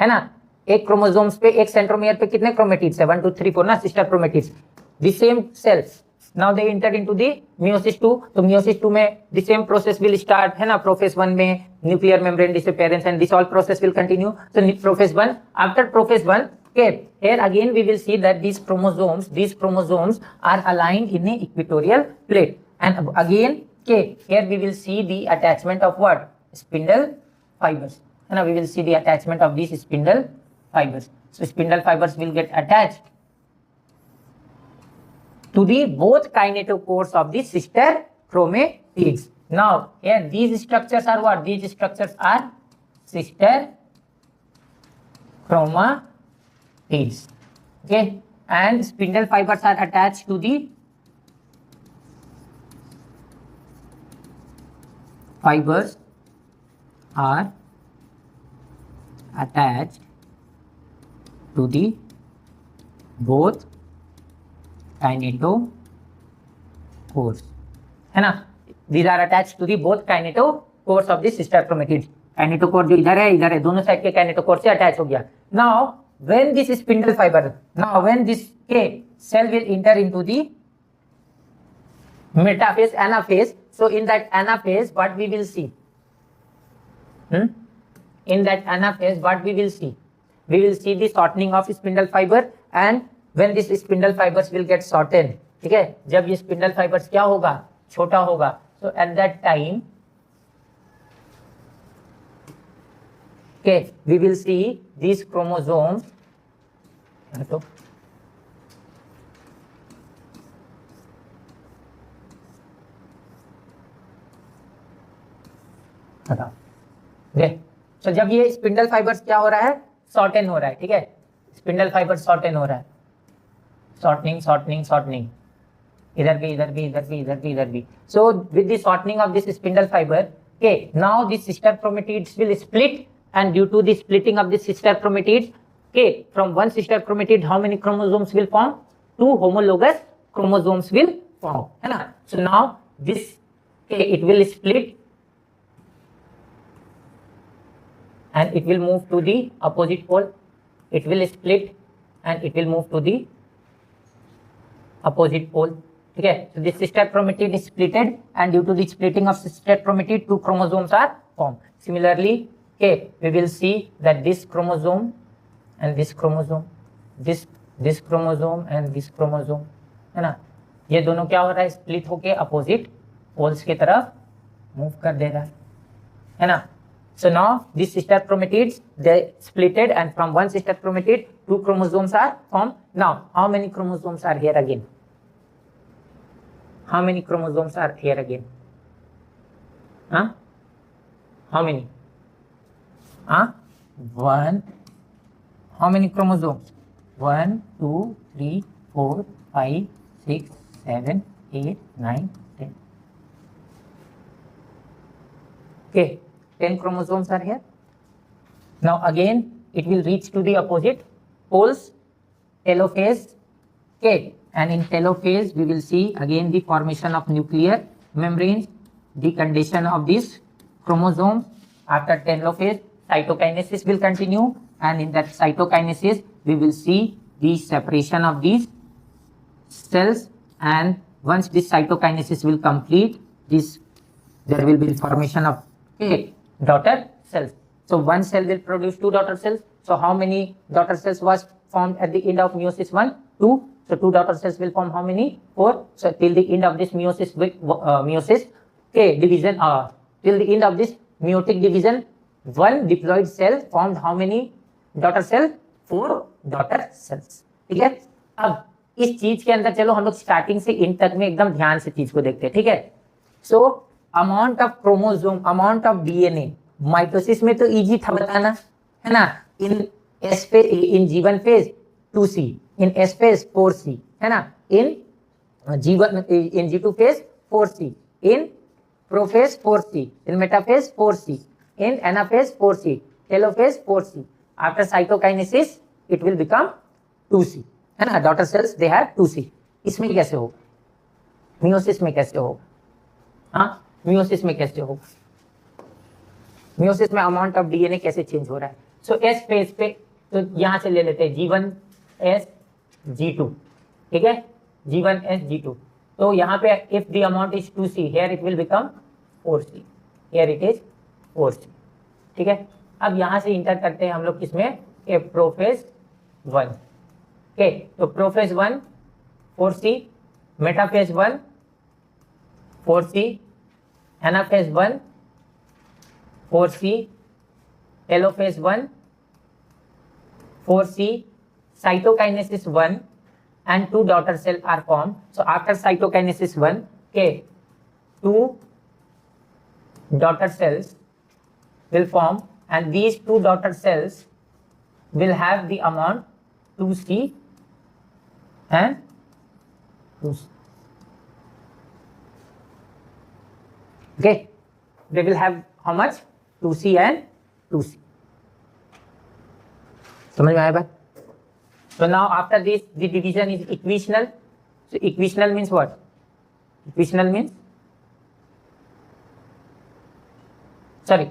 है ना, एक क्रोमोसोम्स पे, एक सेंट्रोमियर पे कितने क्रोमेटिड्स है, 1 2 3 4 ना, sister chromatids, the same cells. Now they enter into the meiosis 2, तो मियोसिस 2 में the same process will start, है ना, प्रोफेज 1 में nuclear membrane disappearance and this all process will continue. So prophase 1, after prophase 1, okay, here again we will see that these chromosomes are aligned in a equatorial plate, and again, okay, here we will see the attachment of what, spindle fibers, and we will see the attachment of these spindle fibers. So spindle fibers will get attached to the both kinetochores of the sister chromatids. Now here these structures are what, these structures are sister chromatids, okay, and spindle fibers are attached to the both kinetochores, है ना, these are attached to the both kinetochores of the sister chromatids. Kinetochore जो इधर है दोनों side के kinetochore से attach हो गया। Now when this spindle fibre, now when this के cell will enter into the metaphase, anaphase, so in that anaphase what we will see, in that anaphase what we will see, we will see the shortening of spindle fiber, and when this spindle fibers will get shortened, ठीक है, जब ये spindle fibers क्या होगा, छोटा होगा, so at that time, okay, we will see these chromosomes, so जब ये स्पिंडल फाइबर्स क्या हो रहा है, शॉर्टन हो रहा है, ठीक है, स्पिंडल फाइबर शॉर्टन हो रहा है, शॉर्टनिंग, इधर भी, so with the shortening of this spindle fiber, okay, now the sister chromatids will split, and due to the splitting of the sister chromatids, okay, from one sister chromatid how many chromosomes will form, 2 homologous chromosomes will form, है ना, so now this, okay, it will split and it will move to the opposite pole, it will split and it will move to the opposite pole, ठीक है, so this sister chromatid is splitted, and due to the splitting of sister chromatid 2 chromosomes are formed. Similarly, okay, we will see that this chromosome and this chromosome, this chromosome and this chromosome, है ना, ये दोनों क्या हो रहा है, split होके opposite poles की तरफ मूव कर दे रहा है ना। So now these sister chromatids, they splitted, and from one sister chromatid 2 chromosomes are formed. Now how many chromosomes are here again? How many chromosomes are here again? How many? 1. How many chromosomes? 1 2 3 4 5 6 7 8 9 10. Okay, 10 chromosomes are here. Now again it will reach to the opposite poles, telophase. Okay, and in telophase we will see again the formation of nuclear membranes, the condition of this chromosome. After telophase, cytokinesis will continue, and in that cytokinesis we will see the separation of these cells, and once this cytokinesis will complete, there will be formation of daughter cells. So one cell will produce 2 daughter cells. So how many daughter cells was formed at the end of meiosis 1? 2. So 2 daughter cells will form how many? 4. So till the end of this meiosis division, till the end of this meiotic division, one diploid cell formed how many daughter cell? 4 daughter cells. ठीक है, अब इस चीज के अंदर चलो हम लोग स्टार्टिंग से एंड तक में एकदम ध्यान से चीज को देखते हैं, ठीक है। So amount of chromosome, amount of DNA, mitosis में तो इजी था बताना, है ना. इन S phase, in G1 phase 2C, in S phase 4C, है ना. in G1, in G2 phase 4C, in prophase 4C, in metaphase 4C, in anaphase 4C, telophase 4C. After cytokinesis it will become 2C, है ना. Daughter cells they have 2C. इसमें कैसे होगा, meiosis में कैसे होगा, हाँ मियोसिस में कैसे होगा, मियोसिस में अमाउंट ऑफ डीएनए कैसे चेंज हो रहा है. सो एस फेज पे तो यहां से ले लेते हैं G1 S G2, ठीक है, G1 S G2. तो यहाँ पे if the amount is 2C, here it will become 4C, here it is 4C, ठीक है. अब यहाँ से इंटर करते हैं हम लोग किसमें, प्रोफेज 1. ओके, तो prophase 1 4C, metaphase 1 4C, anaphase 1 4C, telophase 1 4C, cytokinesis 1 and 2 daughter cell are formed. So after cytokinesis 1, okay, 2 daughter cells will form, and these 2 daughter cells will have the amount 2C and 2C. Okay, they will have how much, 2C and 2C. समझ में आया बात. So now after this the division is equational. So equational means what? Equational means, sorry,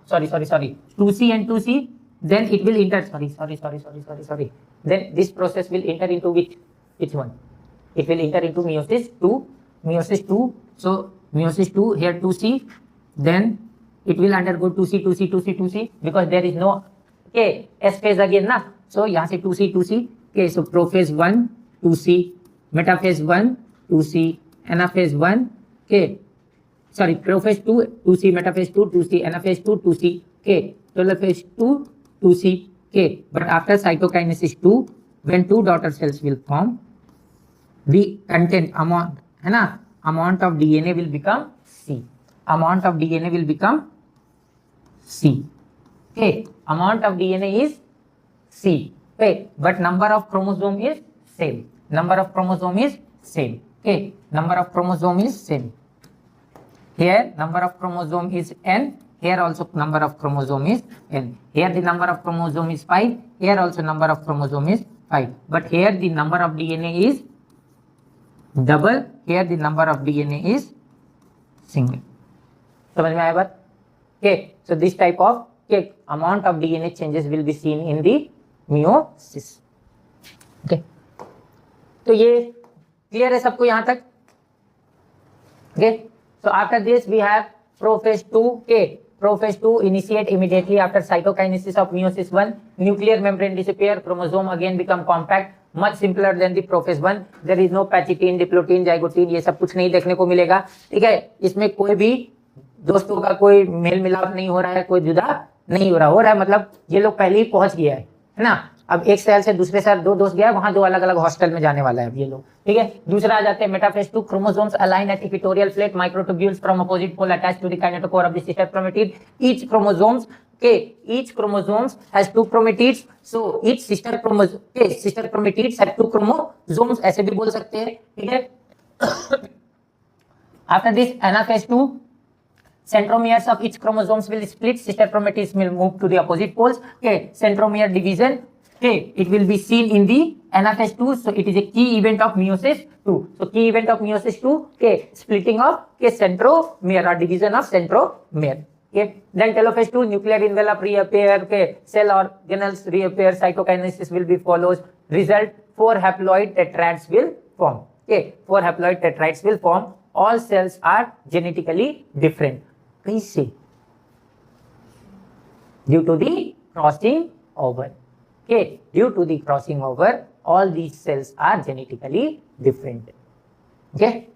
sorry 2C and 2C, then it will enter, sorry, then this process will enter into which one, it will enter into meiosis 2. So meiosis 2, here 2C, then it will undergo 2C because there is no, okay, S phase again ना. So यहाँ से 2C, okay, so prophase 1 2C, metaphase 1 2C, anaphase 1, okay, sorry, prophase 2 2C, metaphase 2 2C, anaphase 2 2C, okay, telophase 2 2C, okay. But after cytokinesis 2, when 2 daughter cells will form, the content amount, है ना, amount of DNA will become C. Amount of DNA will become C. Okay, amount of DNA is C. Okay, but number of chromosome is same. Number of chromosome is same. Okay, number of chromosome is same. Here number of chromosome is N. Here also number of chromosome is N. Here the number of chromosome is 5. Here also number of chromosome is 5. But here the number of DNA is double. Here the number of DNA is single. समझ में आया बात. Okay, so this type of, okay, amount of DNA changes will be seen in the meiosis. Okay, तो ये clear है सबको यहाँ तक. Okay, so after this we have prophase 2. Okay, prophase 2 initiate immediately after cytokinesis of meiosis 1. Nuclear membrane disappear, chromosome again become compact, much simpler than the prophase 1. There is no pachytene, diplotene, zygotene, ये सब कुछ नहीं देखने को मिलेगा. ठीक है, इसमें कोई भी दोस्तों का कोई मेल मिलाप नहीं हो रहा है, कोई जुदा नहीं हो रहा है, मतलब ये लोग पहले ही पहुंच गया है ना. अब एक सेल से दूसरे सेल 2 दोस्त गया, वहां 2 अलग अलग हॉस्टल में जाने वाला है ये लोग. ठीक है, दूसरा आ जाते हैं metaphase 2. Chromosomes align at equatorial plate, microtubules from opposite pole attached to the kinetochore of the sister chromatid. Each chromosomes has 2 chromatids, so each sister chromatids have 2 chromosomes, ऐसे भी बोल सकते हैं. ठीक है, after this anaphase 2, centromeres of each chromosomes will split, sister chromatids will move to the opposite poles. Okay, centromere division, okay, it will be seen in the anaphase 2. So it is a key event of meiosis 2. So key event of meiosis 2, okay, splitting of, okay, centromere or division of centromere. Okay, then telophase 2, nuclear envelope reappear, okay, cell organelles reappear, cytokinesis will be follows. Result, 4 haploid tetrads will form. Okay, 4 haploid tetrads will form. All cells are genetically different. कैसे? Due to the crossing over. Okay, due to the crossing over, all these cells are genetically different. Okay,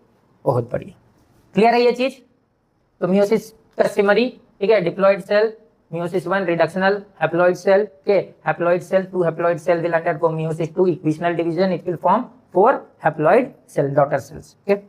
बहुत बढ़िया. Clear है ये चीज? तो meiosis का सिमरी, ठीक है, diploid cell, meiosis 1 reductional haploid cell, okay, haploid cell, 2 haploid cell will undergo meiosis 2 equational division, it will form 4 haploid cell daughter cells. Okay,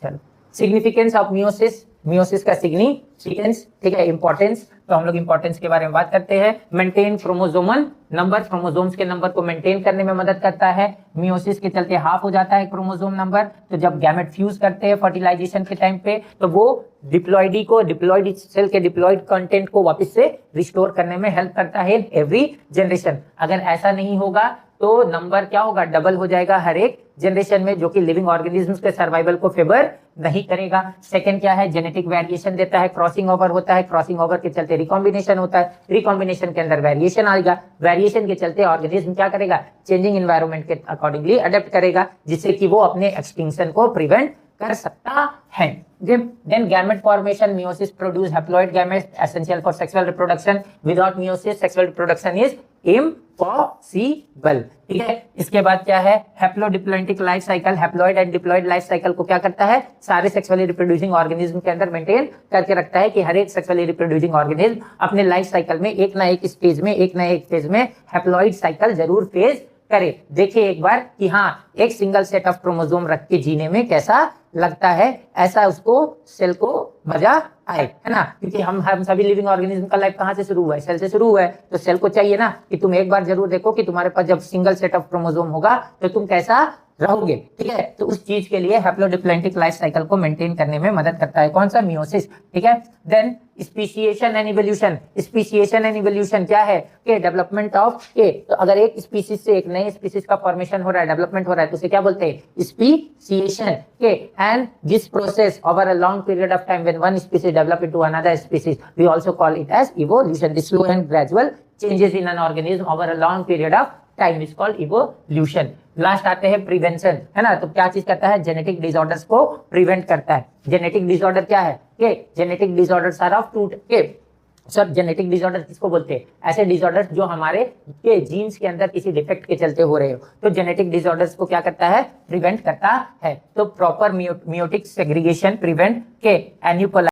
चलो, significance of meiosis, मियोसिस का सिग्निफिकेंस, ठीक है, इंपॉर्टेंस, तो हम लोग इंपॉर्टेंस के बारे में बात करते हैं। मेंटेन क्रोमोसोमल नंबर, क्रोमोसोम्स के नंबर को मेंटेन करने में मदद करता है। मियोसिस के चलते हाफ हो जाता है क्रोमोसोम नंबर, तो जब गैमेट फ्यूज करते हैं फर्टिलाइजेशन के टाइम पे, तो वो डिप्लॉइड सेल के डिप्लॉइड कंटेंट को वापस से रिस्टोर करने में हेल्प करता है एवरी जनरेशन। अगर ऐसा नहीं होगा तो नंबर क्या होगा, डबल हो जाएगा हर एक जनरेशन में, जो कि लिविंग ऑर्गेनिज्म्स के सर्वाइवल को फेवर नहीं करेगा। सेकंड क्या है, जेनेटिक वेरिएशन देता है, क्रॉसिंग ओवर होता है, क्रॉसिंग ओवर के चलते रिकॉम्बिनेशन होता है, रिकॉम्बिनेशन के अंदर वेरिएशन आएगा, वेरिएशन के चलते ऑर्गेनिज्म क्या करेगा, चेंजिंग एनवायरनमेंट के अकॉर्डिंगली अडेप्ट करेगा, जिससे कि वो अपने एक्सटिंक्शन को प्रिवेंट कर सकता है। Then gamete formation, meiosis produce haploid gametes essential for sexual reproduction. Without meiosis, sexual reproduction is impossible. ठीक है, इसके बाद क्या है, haplodiploidic life cycle. Haploid and diploid life cycle को क्या करता है, सारे सेक्सुअली रिप्रोड्यूसिंग ऑर्गेनिज्म के अंदर मेंटेन करके रखता है कि हर एक सेक्सुअली रिप्रोड्यूसिंग ऑर्गेनिज्म अपने लाइफ साइकिल में एक ना एक स्टेज में, एक ना एक फेज में हैप्लॉइड साइकिल जरूर फेज करे। देखिए एक बार कि हाँ, एक सिंगल सेट ऑफ क्रोमोसोम रख के जीने में कैसा लगता है, ऐसा उसको सेल को मजा आए, है ना, क्योंकि हम सभी लिविंग ऑर्गेनिज्म का लाइफ कहाँ से शुरू हुआ है, सेल से शुरू हुआ है। तो सेल को चाहिए ना कि तुम एक बार जरूर देखो कि तुम्हारे पास जब सिंगल सेट ऑफ क्रोमोसोम होगा तो तुम कैसा रहोगे। ठीक है, तो उस चीज के लिए हैप्लोडिप्लॉइडिक लाइफ साइकिल को मेंटेन करने में मदद करता है कौन सा, मियोसिस। ठीक है, then speciation and evolution. Speciation and evolution क्या है, के डेवलपमेंट ऑफ के, तो अगर एक स्पीशीज से एक नए स्पीशीज का फॉर्मेशन हो रहा है, डेवलपमेंट हो रहा है, तो उसे क्या बोलते हैं, स्पीशिएशन के। And this process over a long period of time when one species develop into another species, we also call it as evolution. The slow and gradual changes in an organism over a long period of time is called evolution. Last आते हैं prevention, है ना, तो क्या चीज करता है, genetic disorders को प्रिवेंट करता है। जेनेटिक डिसऑर्डर क्या है, के genetic disorders are of two के, सर जेनेटिक डिसऑर्डर किसको बोलते हैं, ऐसे डिसऑर्डर्स जो हमारे के जीन्स के अंदर किसी डिफेक्ट के चलते हो रहे हो, तो जेनेटिक डिसऑर्डर्स को क्या करता है, प्रिवेंट करता है। तो प्रॉपर मियोटिक सेग्रीगेशन प्रिवेंट के एन्यूपोला